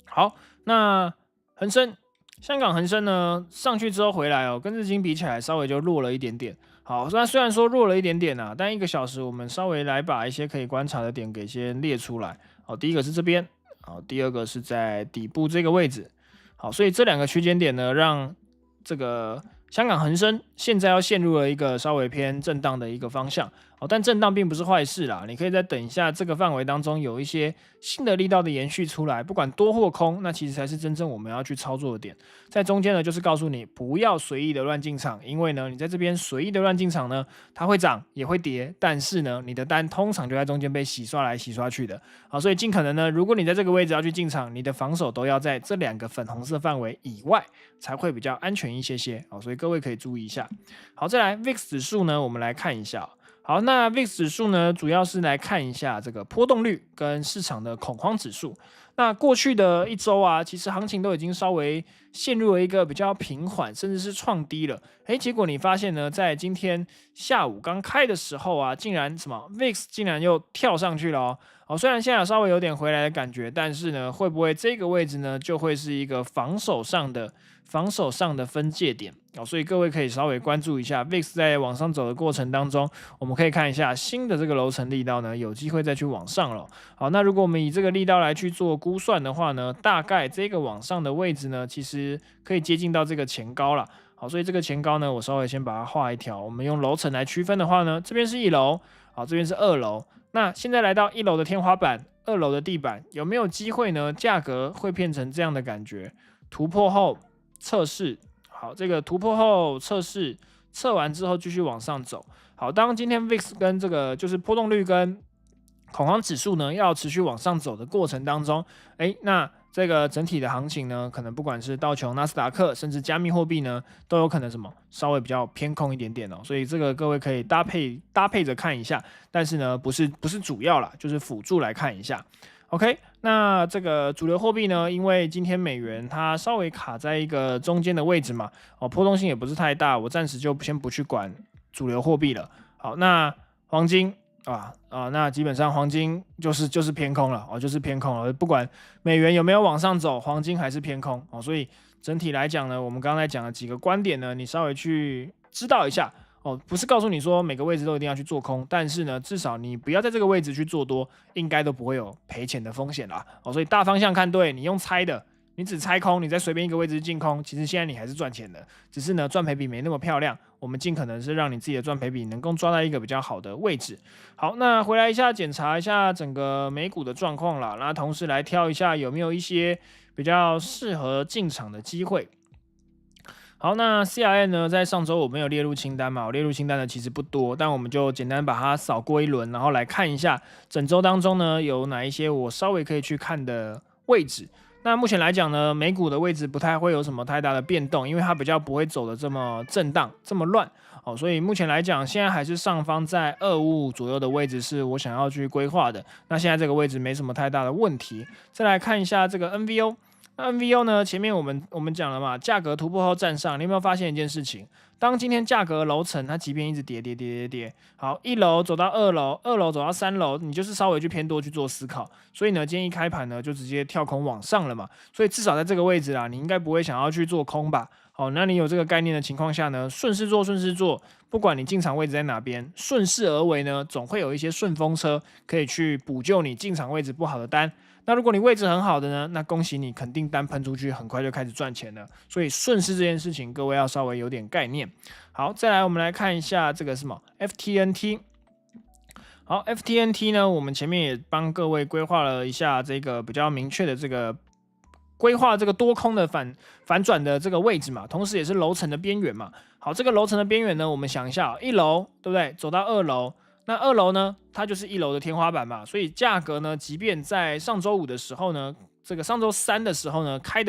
好，那恒生，香港恒生呢上去之后回来跟日经比起来稍微就弱了一点点。好，虽然说弱了一点点但1个小时我们稍微来把一些可以观察的点给先列出来。好，第一个是这边，好，第二个是在底部这个位置。好，所以这2个区间点呢，让这个香港恒生现在要陷入了一个稍微偏震荡的一个方向。但震荡并不是坏事啦，你可以再等一下这个范围当中有一些新的力道的延续出来，不管多或空，那其实才是真正我们要去操作的点。在中间呢，就是告诉你不要随意的乱进场，因为呢，你在这边随意的乱进场呢，它会涨也会跌，但是呢，你的单通常就在中间被洗刷来洗刷去的。好，所以尽可能呢，如果你在这个位置要去进场，你的防守都要在这2个粉红色范围以外，才会比较安全一些些。好，所以各位可以注意一下。好，再来 VIX 指数呢，我们来看一下。好，那 VIX 指数呢，主要是来看一下这个波动率跟市场的恐慌指数。那过去的1周啊，其实行情都已经稍微陷入了一个比较平缓，甚至是创低了。结果你发现呢，在今天下午刚开的时候啊，竟然VIX 竟然又跳上去了哦。虽然现在稍微有点回来的感觉，但是呢，会不会这个位置呢，就会是一个防守上的分界点所以各位可以稍微关注一下 VIX 在往上走的过程当中，我们可以看一下新的这个楼层力道呢，有机会再去往上了。好，那如果我们以这个力道来去做估算的话呢，大概这个往上的位置呢，其实可以接近到这个前高了。好，所以这个前高呢，我稍微先把它画一条。我们用楼层来区分的话呢，这边是1楼，好，这边是2楼。那现在来到1楼的天花板，2楼的地板，有没有机会呢？价格会变成这样的感觉，突破后测试。好，这个突破后测试，测完之后继续往上走。好，当今天 VIX 跟这个就是波动率跟恐慌指数呢要持续往上走的过程当中，那这个整体的行情呢，可能不管是道琼、纳斯达克，甚至加密货币呢，都有可能稍微比较偏空一点点所以这个各位可以搭配着看一下，但是呢，不是主要啦，就是辅助来看一下。OK， 那这个主流货币呢，因为今天美元它稍微卡在一个中间的位置嘛，波动性也不是太大，我暂时就先不去管主流货币了。好，那黄金那基本上黄金就是偏空了就是偏空了，不管美元有没有往上走，黄金还是偏空所以整体来讲呢，我们刚才讲的几个观点呢，你稍微去知道一下。不是告诉你说每个位置都一定要去做空，但是呢，至少你不要在这个位置去做多，应该都不会有赔钱的风险啦。所以大方向看对，你用猜的，你只猜空，你在随便一个位置进空，其实现在你还是赚钱的，只是呢赚赔比没那么漂亮。我们尽可能是让你自己的赚赔比能够抓在一个比较好的位置。好，那回来一下检查一下整个美股的状况啦，那同时来挑一下有没有一些比较适合进场的机会。好，那 CRN 呢，在上周我没有列入清单嘛，我列入清单的其实不多，但我们就简单把它扫过一轮，然后来看一下整周当中呢，有哪一些我稍微可以去看的位置。那目前来讲呢，美股的位置不太会有什么太大的变动，因为它比较不会走的这么震荡、这么乱所以目前来讲，现在还是上方在255左右的位置是我想要去规划的。那现在这个位置没什么太大的问题。再来看一下这个 NVO。那 NVO 呢？前面我们讲了嘛，价格突破后站上，你有没有发现一件事情？当今天价格楼层它即便一直跌，好，1楼走到2楼，2楼走到3楼，你就是稍微去偏多去做思考。所以呢，今天一开盘呢就直接跳空往上了嘛，所以至少在这个位置啦，你应该不会想要去做空吧？好，那你有这个概念的情况下呢，顺势做，不管你进场位置在哪边，顺势而为呢，总会有一些顺风车可以去补救你进场位置不好的单。那如果你位置很好的呢，那恭喜你，肯定单喷出去，很快就开始赚钱了。所以顺势这件事情，各位要稍微有点概念。好，再来我们来看一下这个什么 FTNT。好 ，FTNT 呢，我们前面也帮各位规划了一下这个比较明确的这个规划这个多空的反转的这个位置嘛，同时也是楼层的边缘嘛。好，这个楼层的边缘呢，我们想一下，1楼对不对？走到2楼。那2楼呢，它就是1楼的天花板嘛，所以价格呢，即便在上周五的时候呢，这个上周3的时候呢，开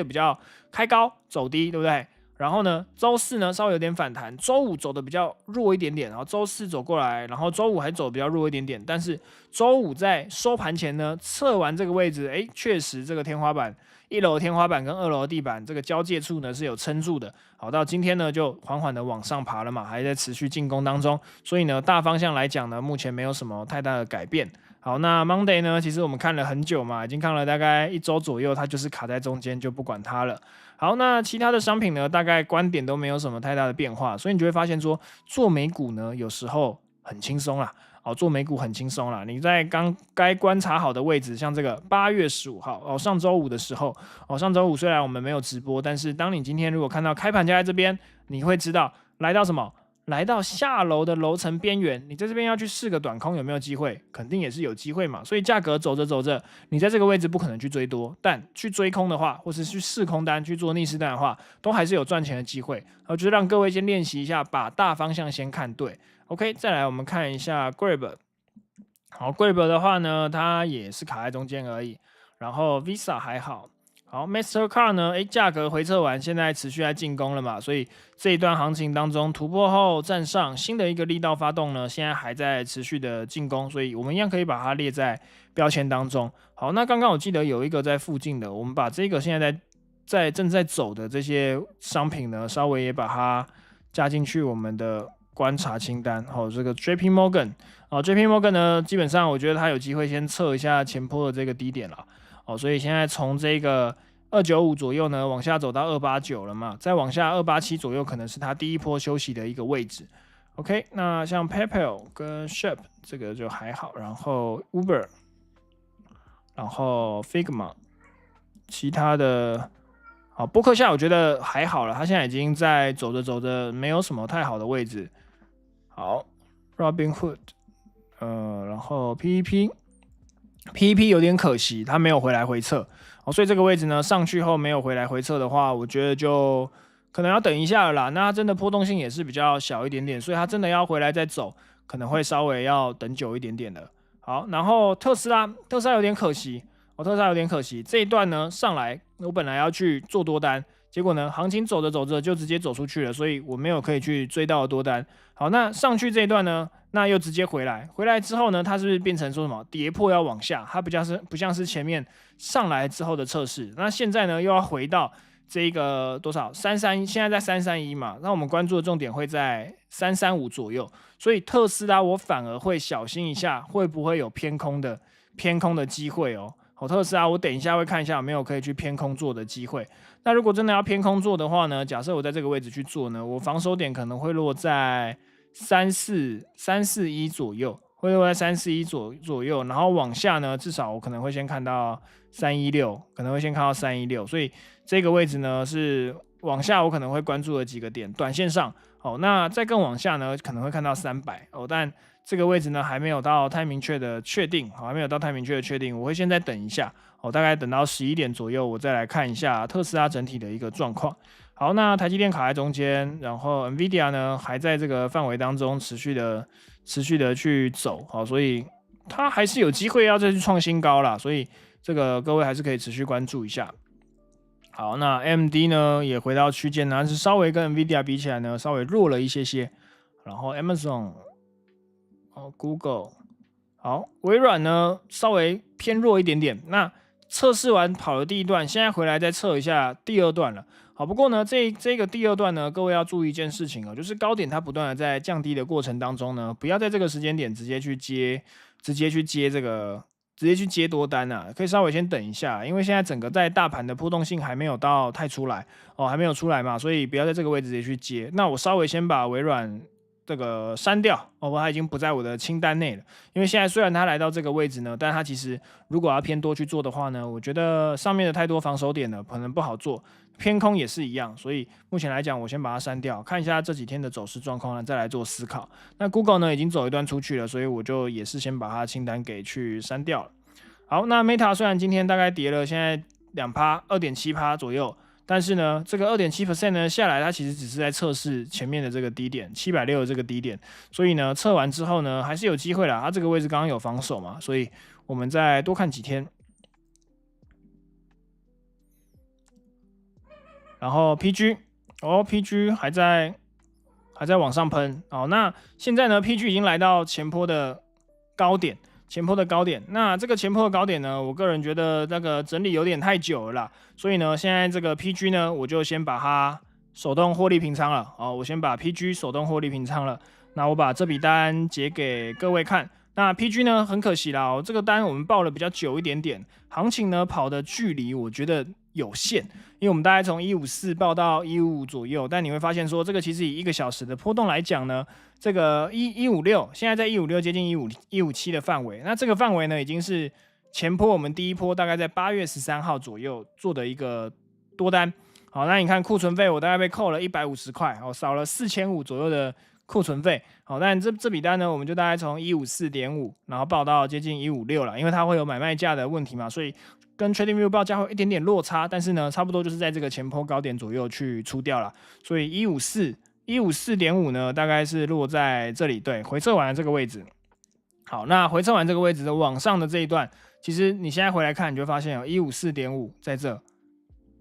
高走低，对不对？然后呢，周4呢稍微有点反弹，周5走的比较弱一点点，然后周4走过来，然后周5还走比较弱一点点，但是周5在收盘前呢，测完这个位置，确实这个天花板，1楼的天花板跟2楼的地板这个交界处呢是有撑住的。好，到今天呢就缓缓的往上爬了嘛，还在持续进攻当中，所以呢大方向来讲呢，目前没有什么太大的改变。好，那 Monday 呢，其实我们看了很久嘛，已经看了大概1周左右，它就是卡在中间，就不管它了。好，那其他的商品呢，大概观点都没有什么太大的变化，所以你就会发现说，做美股呢，有时候很轻松啦。做美股很轻松啦，你在该观察好的位置，像这个8月15号上周五的时候上周五虽然我们没有直播，但是当你今天如果看到开盘价在这边，你会知道来到什么？来到下楼的楼层边缘，你在这边要去试个短空有没有机会？肯定也是有机会嘛。所以价格走着走着，你在这个位置不可能去追多，但去追空的话，或是去试空单去做逆势单的话，都还是有赚钱的机会。我就让各位先练习一下，把大方向先看对。OK， 再来我们看一下 Grab。好 ，Grab 的话呢，它也是卡在中间而已。然后 Visa 还好。好 ，Mastercard 呢？价格回撤完，现在持续在进攻了嘛，所以这一段行情当中突破后站上新的一个力道发动呢，现在还在持续的进攻，所以我们一样可以把它列在标签当中。好，那刚刚我记得有一个在附近的，我们把这个现在正在走的这些商品呢，稍微也把它加进去我们的观察清单。好，这个 JP Morgan， JP Morgan 呢，基本上我觉得它有机会先测一下前波的这个低点了。所以现在从这个295左右呢，往下走到289了嘛，再往下287左右，可能是它第一波休息的一个位置。OK， 那像 PayPal 跟 Shop 这个就还好，然后 Uber， 然后 Figma， 其他的，好，波克夏我觉得还好了，它现在已经在走着走着，没有什么太好的位置。好 ，Robinhood，然后 PEP 有点可惜，它没有回来回撤，所以这个位置呢上去后没有回来回撤的话，我觉得就可能要等一下了啦。那它真的波动性也是比较小一点点，所以它真的要回来再走，可能会稍微要等久一点点的。好，然后特斯拉有点可惜，特斯拉有点可惜，这一段呢上来，我本来要去做多单，结果呢行情走着走着就直接走出去了，所以我没有可以去追到的多单。好，那上去这一段呢？那又直接回来之后呢，它是不是变成说什么跌破要往下？它不像是前面上来之后的测试。那现在呢又要回到这个多少33，现在在331嘛。那我们关注的重点会在335左右，所以特斯拉我反而会小心一下，会不会有偏空的机会哦？好，特斯拉我等一下会看一下有没有可以去偏空做的机会。那如果真的要偏空做的话呢，假设我在这个位置去做呢，我防守点可能会落在341左右，会落在341左右，然后往下呢，至少我可能会先看到316，可能会先看到316，所以这个位置呢是往下，我可能会关注的几个点，短线上，那再更往下呢，可能会看到300，但这个位置呢还没有到太明确的确定，还没有到太明确的确定，我会先再等一下，大概等到11点左右，我再来看一下特斯拉整体的一个状况。好，那台积电卡在中间，然后 NVIDIA 呢还在这个范围当中持续的去走，好，所以它还是有机会要再去创新高啦，所以这个各位还是可以持续关注一下。好，那 AMD 呢也回到区间，但是稍微跟 NVIDIA 比起来呢，稍微弱了一些。然后 Amazon， Google， 好，微软呢稍微偏弱一点点。那测试完跑了第一段，现在回来再测一下第二段了。好，不过呢，这个第二段呢，各位要注意一件事情就是高点它不断的在降低的过程当中呢，不要在这个时间点直接去接多单啊，可以稍微先等一下，因为现在整个在大盘的波动性还没有到太出来还没有出来嘛，所以不要在这个位置直接去接。那我稍微先把微软这个删掉它已经不在我的清单内了。因为现在虽然它来到这个位置呢，但它其实如果要偏多去做的话呢，我觉得上面的太多防守点呢，可能不好做。偏空也是一样，所以目前来讲，我先把它删掉，看一下这几天的走势状况呢，再来做思考。那 Google 呢已经走一段出去了，所以我就也是先把它清单给去删掉了。好，那 Meta 虽然今天大概跌了，现在2%、2.7% 左右。但是呢，这个 2.7% 呢下来，它其实只是在测试前面的这个低点760的这个低点，所以呢测完之后呢还是有机会啦。它这个位置刚刚有防守嘛，所以我们再多看几天。然后 PG 还在往上喷那现在呢 PG 已经来到前波的高点。那这个前波的高点呢，我个人觉得那个整理有点太久了啦，所以呢，现在这个 PG 呢，我就先把它手动获利平仓了我先把 PG 手动获利平仓了。那我把这笔单截给各位看。那 PG 呢，很可惜啦这个单我们报了比较久一点点，行情呢跑的距离我觉得有限，因为我们大概从154报到155左右，但你会发现说，这个其实以1个小时的波动来讲呢，这个156现在在156接近157的范围，那这个范围呢已经是前波我们第一波大概在8月13号左右做的一个多单。好，那你看库存费我大概被扣了150块，少了4500左右的库存费。好，但这笔单呢，我们就大概从154.5，然后报到接近156了，因为它会有买卖价的问题嘛，所以跟 TradingView 报价会有一点点落差，但是呢，差不多就是在这个前波高点左右去出掉了，所以154.5呢，大概是落在这里，对，回撤完了这个位置。好，那回撤完这个位置的往上的这一段，其实你现在回来看，你就发现有154.5在这，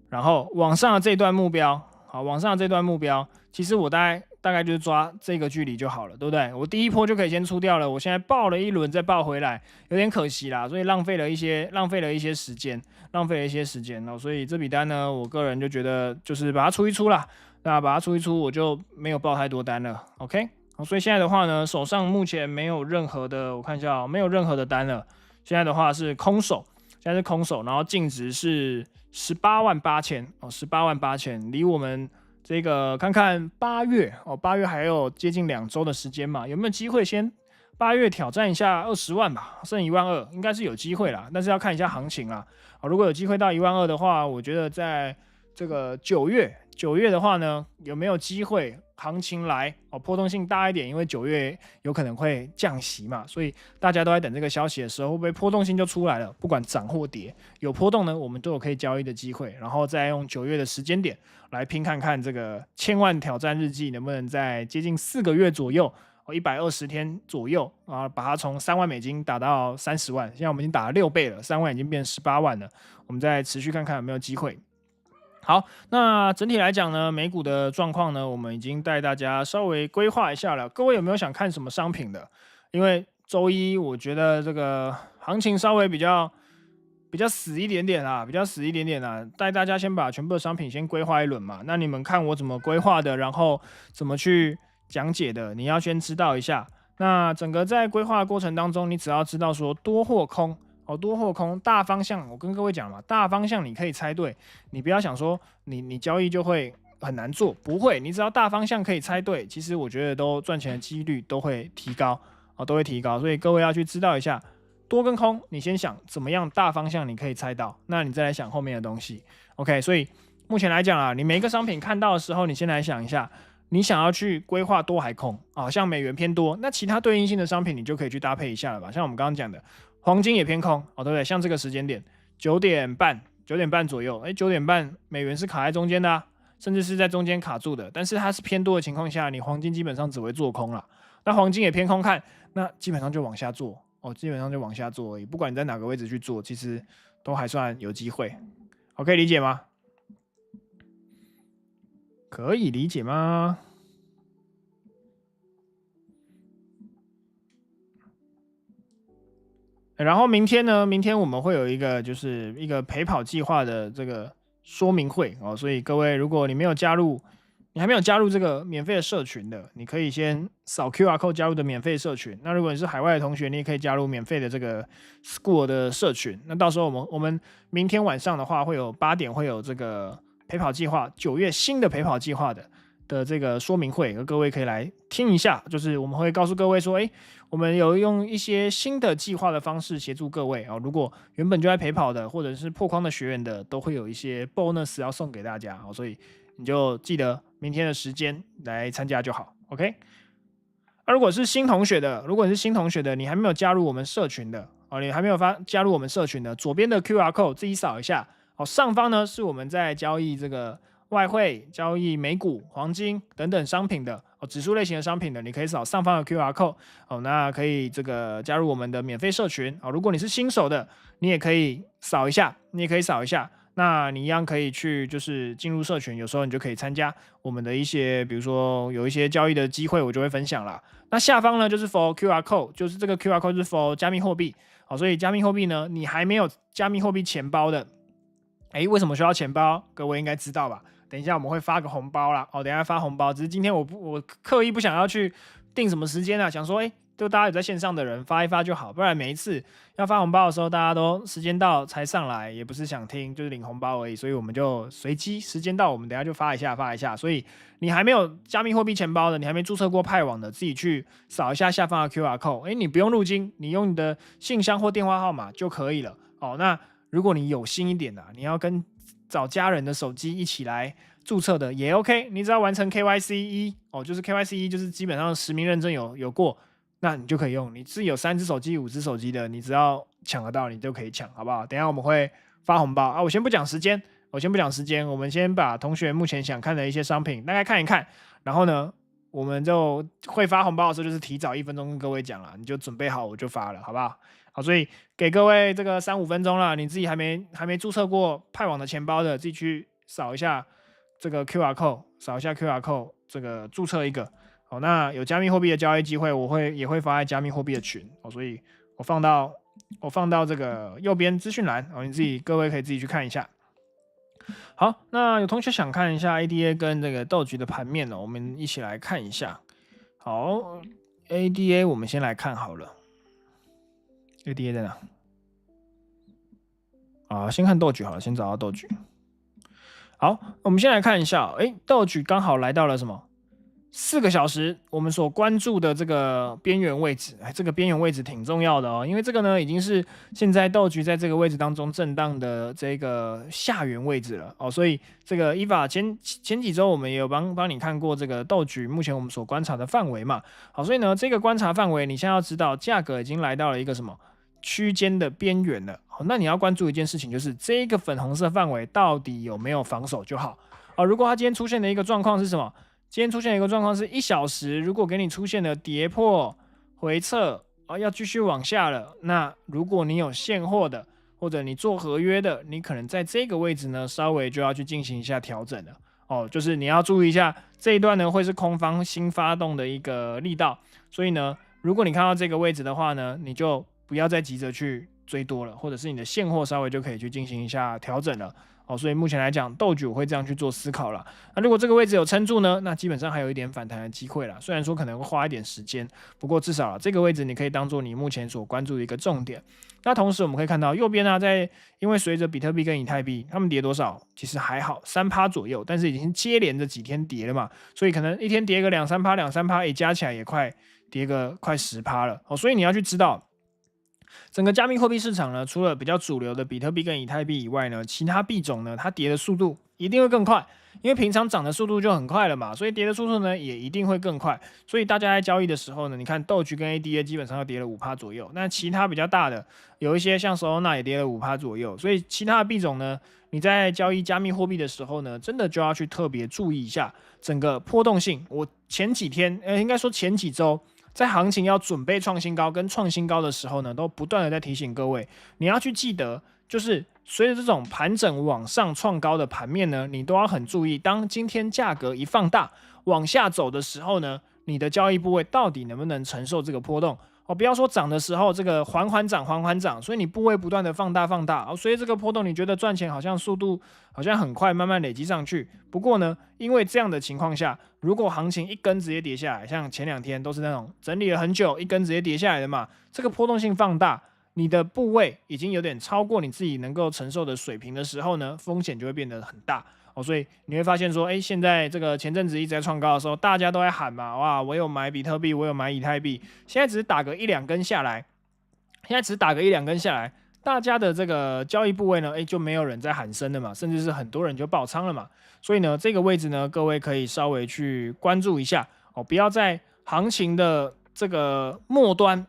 然后往上的这段目标，好，往上的这段目标，其实我大概就是抓这个距离就好了，对不对？我第一波就可以先出掉了，我现在爆了一轮再爆回来，有点可惜啦，所以浪费了一些时间，所以这笔单呢，我个人就觉得就是把它出一出啦，那把它出一出，我就没有爆太多单了 ，OK。好，所以现在的话呢，手上目前没有任何的，我看一下没有任何的单了。现在的话是空手，然后净值是188000哦，188000，离我们这个看看8月哦，8月还有接近2周的时间嘛，有没有机会先8月挑战一下20万吧？剩12000，应该是有机会啦，但是要看一下行情啦。如果有机会到12000的话，我觉得在这个9月的话呢，有没有机会行情来波动性大一点？因为9月有可能会降息嘛，所以大家都在等这个消息的时候，会不会波动性就出来了？不管涨或跌，有波动呢，我们都有可以交易的机会。然后再用9月的时间点来拼看看这个1000万挑战日记能不能在接近4个月左右，120天左右啊，把它从3万美金打到30万。现在我们已经打了6倍了，3万已经变18万了。我们再持续看看有没有机会。好，那整体来讲呢，美股的状况呢，我们已经带大家稍微规划一下了。各位有没有想看什么商品的？因为周一我觉得这个行情稍微比较死一点点啦，带大家先把全部的商品先规划一轮嘛。那你们看我怎么规划的，然后怎么去讲解的，你要先知道一下。那整个在规划的过程当中，你只要知道说多或空。多或空大方向，我跟各位讲嘛，大方向你可以猜对，你不要想说你交易就会很难做，不会，你只要大方向可以猜对，其实我觉得都赚钱的几率都会提高所以各位要去知道一下多跟空，你先想怎么样大方向你可以猜到，那你再来想后面的东西。OK， 所以目前来讲啊，你每一个商品看到的时候，你先来想一下。你想要去规划多还空像美元偏多，那其他对应性的商品你就可以去搭配一下了吧？像我们刚刚讲的，黄金也偏空对不对？像这个时间点9点半左右，9点半美元是卡在中间的甚至是在中间卡住的，但是它是偏多的情况下，你黄金基本上只会做空了。那黄金也偏空看，那基本上就往下做而已，不管你在哪个位置去做，其实都还算有机会。可以理解吗？可以理解吗？然后明天呢？明天我们会有一个就是一个陪跑计划的这个说明会所以各位，如果你还没有加入这个免费的社群的，你可以先扫 QR code 加入的免费社群。那如果你是海外的同学，你也可以加入免费的这个 School 的社群。那到时候我们明天晚上的话，会有8点会有这个陪跑计划9月新的陪跑计划的这个说明会，各位可以来听一下。就是我们会告诉各位说，我们有用一些新的计划的方式协助各位如果原本就在陪跑的，或者是破框的学员的，都会有一些 bonus 要送给大家所以你就记得明天的时间来参加就好。OK。如果是新同学的，你还没有加入我们社群的加入我们社群的，左边的 QR code 自己扫一下上方呢是我们在交易这个外汇、交易美股、黄金等等商品的指数类型的商品的，你可以扫上方的 QR code 那可以这个加入我们的免费社群如果你是新手的，你也可以扫一下，那你一样可以去就是进入社群，有时候你就可以参加我们的一些，比如说有一些交易的机会，我就会分享啦。那下方呢就是 for QR code， 就是这个 QR code 就是 for 加密货币所以加密货币呢，你还没有加密货币钱包的，为什么需要钱包？各位应该知道吧？等一下我们会发个红包啦等一下发红包，只是今天我刻意不想要去定什么时间想说就大家有在线上的人发一发就好，不然每一次要发红包的时候，大家都时间到才上来，也不是想听，就是领红包而已，所以我们就随机时间到，我们等一下就发一下。所以你还没有加密货币钱包的，你还没注册过派网的，自己去扫一下下方的 QR code，你不用入金，你用你的信箱或电话号码就可以了那如果你有心一点你要跟找家人的手机一起来注册的也 OK， 你只要完成 KYC 1就是 KYC 1就是基本上实名认证有过，那你就可以用。你自己有3只手机、5只手机的，你只要抢得到，你就可以抢，好不好？等一下我们会发红包啊！我先不讲时间，我们先把同学目前想看的一些商品大概看一看，然后呢，我们就会发红包的时候就是提早1分钟跟各位讲了，你就准备好我就发了，好不好？好，所以给各位这个3-5分钟了，你自己还没注册过派网的钱包的，自己去扫一下这个 QR code， 扫一下 QR code， 这个注册一个。好，那有加密货币的交易机会，也会发在加密货币的群，所以我放到这个右边资讯栏，各位可以自己去看一下。好，那有同学想看一下 ADA 跟这个斗局的盘面呢，我们一起来看一下。好 ，ADA 我们先来看好了。ADA 在哪？啊，先看斗局好了，先找到斗局。好，我们先来看一下，斗局刚好来到了什么？4个小时，我们所关注的这个边缘位置，这个边缘位置挺重要的哦，因为这个呢已经是现在斗局在这个位置当中震荡的这个下缘位置了哦，所以这个EVA前几周我们也有帮你看过这个斗局目前我们所观察的范围嘛，好，所以呢这个观察范围，你现在要知道价格已经来到了一个什么区间的边缘了，好，那你要关注一件事情，就是这个粉红色范围到底有没有防守就好啊。如果它今天出现的一个状况是什么？今天出现一个状况是1小时，如果给你出现了跌破回撤要继续往下了，那如果你有现货的，或者你做合约的，你可能在这个位置呢稍微就要去进行一下调整了哦，就是你要注意一下这一段呢会是空方新发动的一个力道，所以呢，如果你看到这个位置的话呢，你就不要再急着去追多了，或者是你的现货稍微就可以去进行一下调整了。哦，所以目前来讲，斗局我会这样去做思考啦。那如果这个位置有撑住呢，那基本上还有一点反弹的机会啦。虽然说可能会花一点时间，不过至少这个位置你可以当做你目前所关注的一个重点。那同时我们可以看到右边呢，因为随着比特币跟以太币，他们跌多少，其实还好3%左右，但是已经接连着几天跌了嘛，所以可能一天跌个2-3%、2-3%，加起来也跌个快10%了。哦，所以你要去知道。整个加密货币市场呢，除了比较主流的比特币跟以太币以外呢，其他币种呢，它跌的速度一定会更快，因为平常涨的速度就很快了嘛，所以跌的速度呢也一定会更快。所以大家在交易的时候呢，你看斗局跟 ADA 基本上要跌了5%左右，那其他比较大的有一些像 Solana 也跌了5%左右，所以其他的币种呢，你在交易加密货币的时候呢，真的就要去特别注意一下整个波动性。我前几天，应该说前几周。在行情要准备创新高跟创新高的时候呢，都不断的在提醒各位，你要去记得，就是随着这种盘整往上创高的盘面呢，你都要很注意，当今天价格一放大往下走的时候呢，你的交易部位到底能不能承受这个波动？哦，不要说涨的时候这个缓缓涨，所以你部位不断的放大哦，所以这个波动你觉得赚钱好像速度好像很快，慢慢累积上去。不过呢，因为这样的情况下，如果行情一根直接跌下来，像前2天都是那种整理了很久，一根直接跌下来的嘛，这个波动性放大，你的部位已经有点超过你自己能够承受的水平的时候呢，风险就会变得很大。哦，所以你会发现说，现在这个前阵子一直在创高的时候，大家都在喊嘛，哇，我有买比特币，我有买以太币，现在只是打个1-2根下来，大家的这个交易部位呢，就没有人在喊声了嘛，甚至是很多人就爆仓了嘛，所以呢，这个位置呢，各位可以稍微去关注一下哦，不要在行情的这个末端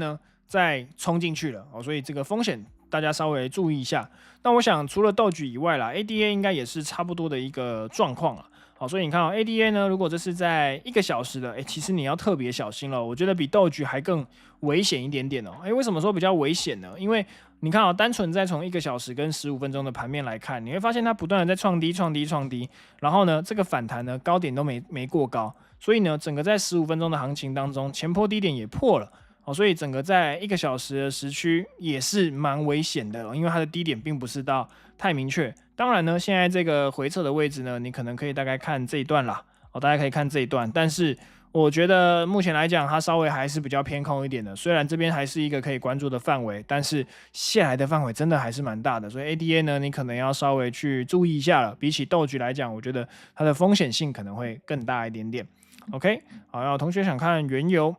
呢，再冲进去了哦，所以这个风险大家稍微注意一下。那我想除了斗局以外啦 ，ADA 应该也是差不多的一个状况了。好，所以你看ADA 呢，如果这是在1个小时的，其实你要特别小心了。我觉得比斗局还更危险一点点哦。为什么说比较危险呢？因为你看单纯在从1个小时跟15分钟的盘面来看，你会发现它不断的在创低，然后呢，这个反弹呢高点都没过高，所以呢，整个在15分钟的行情当中，前波低点也破了。所以整个在1个小时的时区也是蛮危险的，因为它的低点并不是到太明确。当然呢，现在这个回撤的位置呢，你可能可以大概看这一段啦，大家可以看这一段。但是我觉得目前来讲，它稍微还是比较偏空一点的。虽然这边还是一个可以关注的范围，但是下来的范围真的还是蛮大的。所以 ADA 呢，你可能要稍微去注意一下了。比起斗局来讲，我觉得它的风险性可能会更大一点点。OK， 好，然后同学想看原油。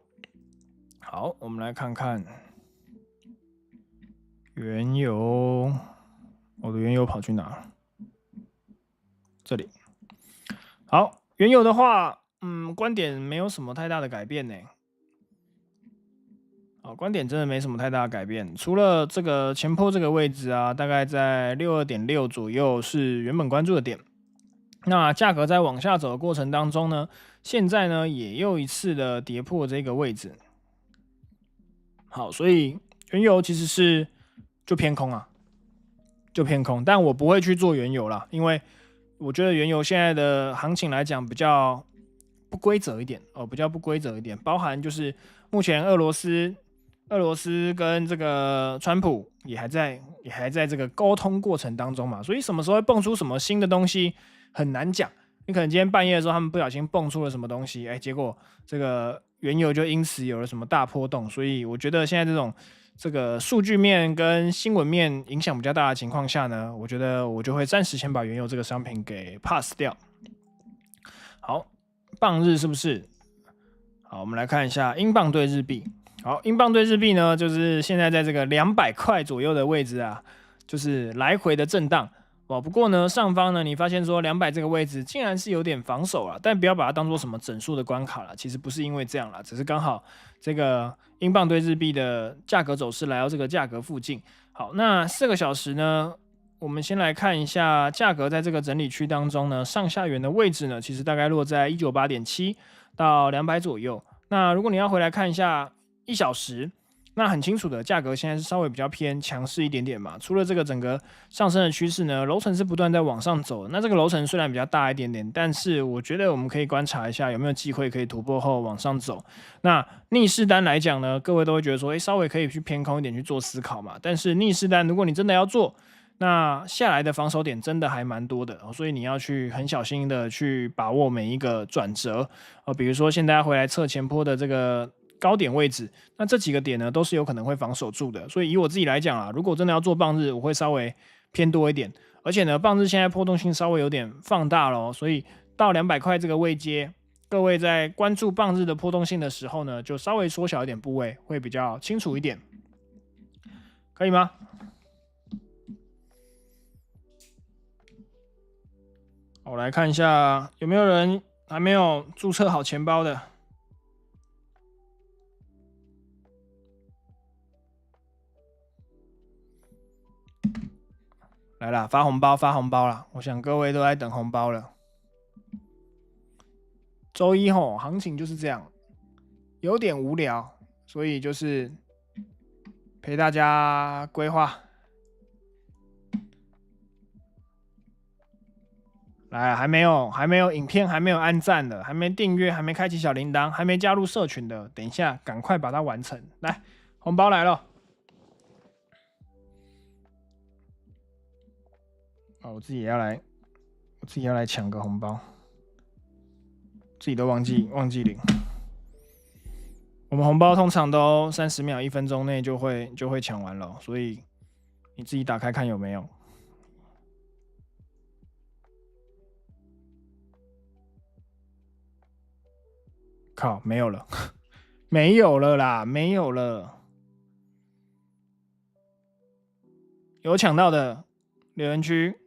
好，我们来看看原油。我的原油跑去哪了？这里。好，原油的话，观点没有什么太大的改变呢。好，观点真的没什么太大的改变，除了这个前波这个位置啊，大概在62.6左右是原本关注的点。那价格在往下走的过程当中呢，现在呢也又一次的跌破这个位置。好，所以原油其实是就偏空啊，就偏空。但我不会去做原油啦，因为我觉得原油现在的行情来讲比较不规则一点哦，比较不规则一点，包含就是目前俄罗斯跟这个川普也还在这个沟通过程当中嘛，所以什么时候会蹦出什么新的东西很难讲。你可能今天半夜的时候，他们不小心蹦出了什么东西，结果这个原油就因此有了什么大波动。所以我觉得现在这个数据面跟新闻面影响比较大的情况下呢，我觉得我就会暂时先把原油这个商品给 pass 掉。好，磅日是不是？好，我们来看一下英镑对日币。好，英镑对日币呢，就是现在在这个200块左右的位置啊，就是来回的震荡。不过呢，上方呢，你发现说200这个位置竟然是有点防守了，但不要把它当做什么整数的关卡了，其实不是因为这样啦，只是刚好这个英镑对日币的价格走势来到这个价格附近。好，那4个小时呢，我们先来看一下价格在这个整理区当中呢，上下缘的位置呢，其实大概落在198.7到200左右。那如果你要回来看一下1小时，那很清楚的，价格现在是稍微比较偏强势一点点嘛。除了这个整个上升的趋势呢，楼层是不断在往上走的。那这个楼层虽然比较大一点点，但是我觉得我们可以观察一下有没有机会可以突破后往上走。那逆势单来讲呢，各位都会觉得说，稍微可以去偏空一点去做思考嘛。但是逆势单，如果你真的要做，那下来的防守点真的还蛮多的，所以你要去很小心的去把握每一个转折。比如说现在回来测前波的这个高点位置，那这几个点呢都是有可能会防守住的，所以以我自己来讲啊，如果真的要做棒日，我会稍微偏多一点，而且呢，棒日现在波动性稍微有点放大了，所以到200块这个位阶，各位在关注棒日的波动性的时候呢，就稍微缩小一点部位，会比较清楚一点，可以吗？我来看一下有没有人还没有注册好钱包的。来啦，发红包啦！我想各位都在等红包了。周一吼，行情就是这样，有点无聊，所以就是陪大家规划。来，还没有影片，还没有按赞的，还没订阅，还没开启小铃铛，还没加入社群的，等一下赶快把它完成。来，红包来了。我自己也要来抢个红包，自己都忘记领。我们红包通常都30秒、1分钟内就会抢完了，所以你自己打开看有没有。靠，没有了，没有了啦，没有了。有抢到的留言区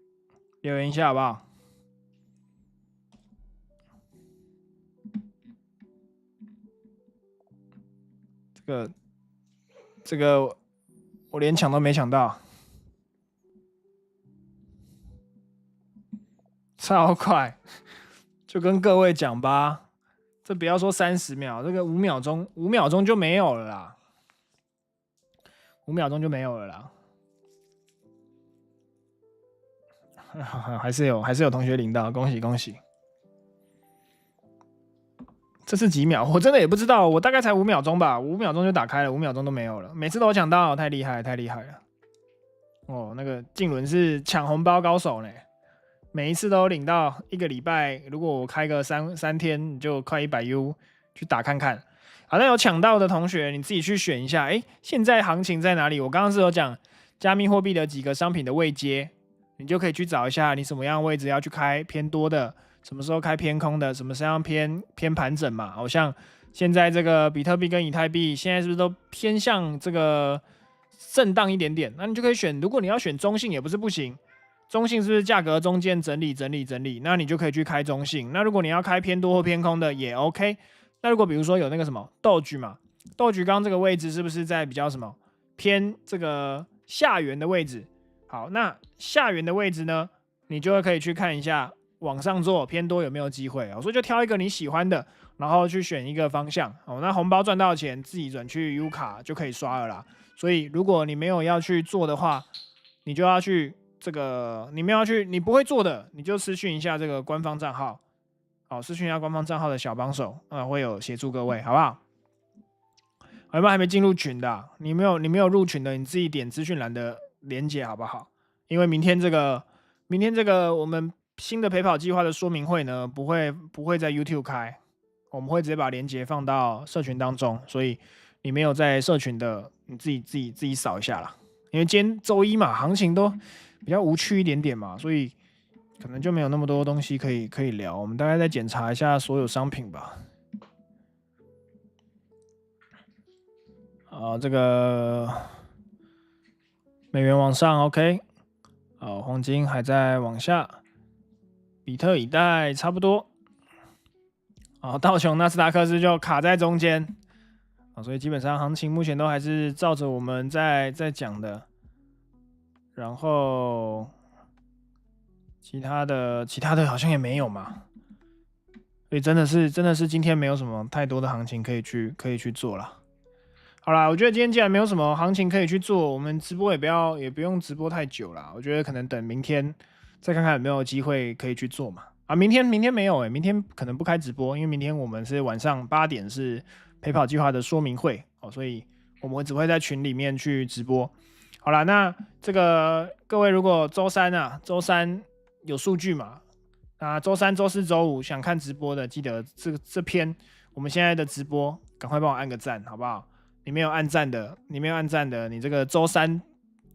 留言一下好不好？这个我连抢都没抢到，超快，就跟各位讲吧，这不要说30秒，这个5秒钟就没有了啦，5秒钟就没有了啦。还是有同学领到，恭喜恭喜！这是几秒？我真的也不知道，我大概才5秒钟吧，5秒钟就打开了，5秒钟都没有了，每次都有抢到，太厉害了！哦，那个静伦是抢红包高手呢，每一次都领到1个礼拜，如果我开个三天，就快100U 去打看看。好，那有抢到的同学，你自己去选一下，现在行情在哪里？我刚刚是有讲加密货币的几个商品的位阶。你就可以去找一下你什么样的位置要去开偏多的，什么时候开偏空的，什么时候偏盘整嘛。好像现在这个比特币跟以太币现在是不是都偏向这个震荡一点点？那你就可以选，如果你要选中性也不是不行，中性是不是价格中间整理？那你就可以去开中性。那如果你要开偏多或偏空的也 OK。那如果比如说有那个什么豆局嘛，豆局刚这个位置是不是在比较什么偏这个下缘的位置？好，那下缘的位置呢，你就会可以去看一下往上做偏多有没有机会哦。所以就挑一个你喜欢的，然后去选一个方向哦。那红包赚到钱自己转去 U 卡就可以刷了啦。所以如果你没有要去做的话，你就要去这个，你没有要去，你不会做的，你就私讯一下这个官方账号，好，私讯一下官方账号的小帮手，会有协助各位，好不好？有没有还没进入群的啊？你没有入群的，你自己点资讯栏的连结好不好？因为明天这个我们新的陪跑计划的说明会呢，不会在 YouTube 开，我们会直接把连结放到社群当中，所以你没有在社群的，你自己扫一下啦。因为今天周一嘛，行情都比较无趣一点点嘛，所以可能就没有那么多东西可以聊。我们大概再检查一下所有商品吧。这个美元往上 ，OK。黄金还在往下，比特以太差不多。道琼纳斯达克就卡在中间。所以基本上行情目前都还是照着我们在讲的，然后其他的好像也没有嘛，所以真的是今天没有什么太多的行情可以去做了。好啦，我觉得今天既然没有什么行情可以去做，我们直播也不用直播太久啦。我觉得可能等明天再看看有没有机会可以去做嘛。明天没有明天可能不开直播，因为明天我们是晚上8点是陪跑计划的说明会所以我们只会在群里面去直播。好啦，那这个各位如果周三有数据嘛，那周三、周四、周五想看直播的，记得这篇我们现在的直播，赶快帮我按个赞，好不好？你没有按赞的，你这个周三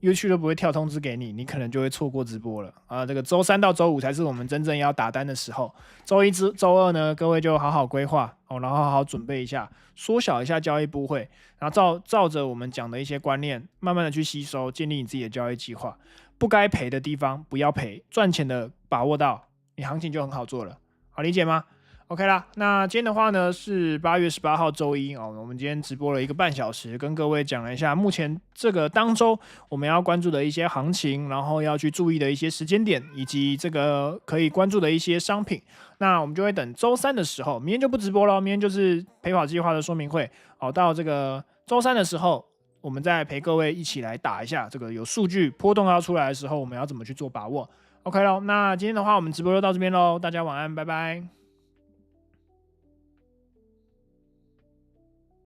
YouTube 都不会跳通知给你，你可能就会错过直播了这个周三到周五才是我们真正要打单的时候。周一、周二呢，各位就好好规划然后好好准备一下，缩小一下交易部位，然后照着我们讲的一些观念，慢慢的去吸收，建立你自己的交易计划。不该赔的地方不要赔，赚钱的把握到，你行情就很好做了，好理解吗？OK 啦，那今天的话呢是8月18号周一我们今天直播了1个半小时，跟各位讲了一下目前这个当周我们要关注的一些行情，然后要去注意的一些时间点，以及这个可以关注的一些商品。那我们就会等周三的时候，明天就不直播了，明天就是陪跑计划的说明会到这个周三的时候，我们再陪各位一起来打一下这个有数据波动要出来的时候，我们要怎么去做把握。OK 咯，那今天的话我们直播就到这边咯，大家晚安，拜拜。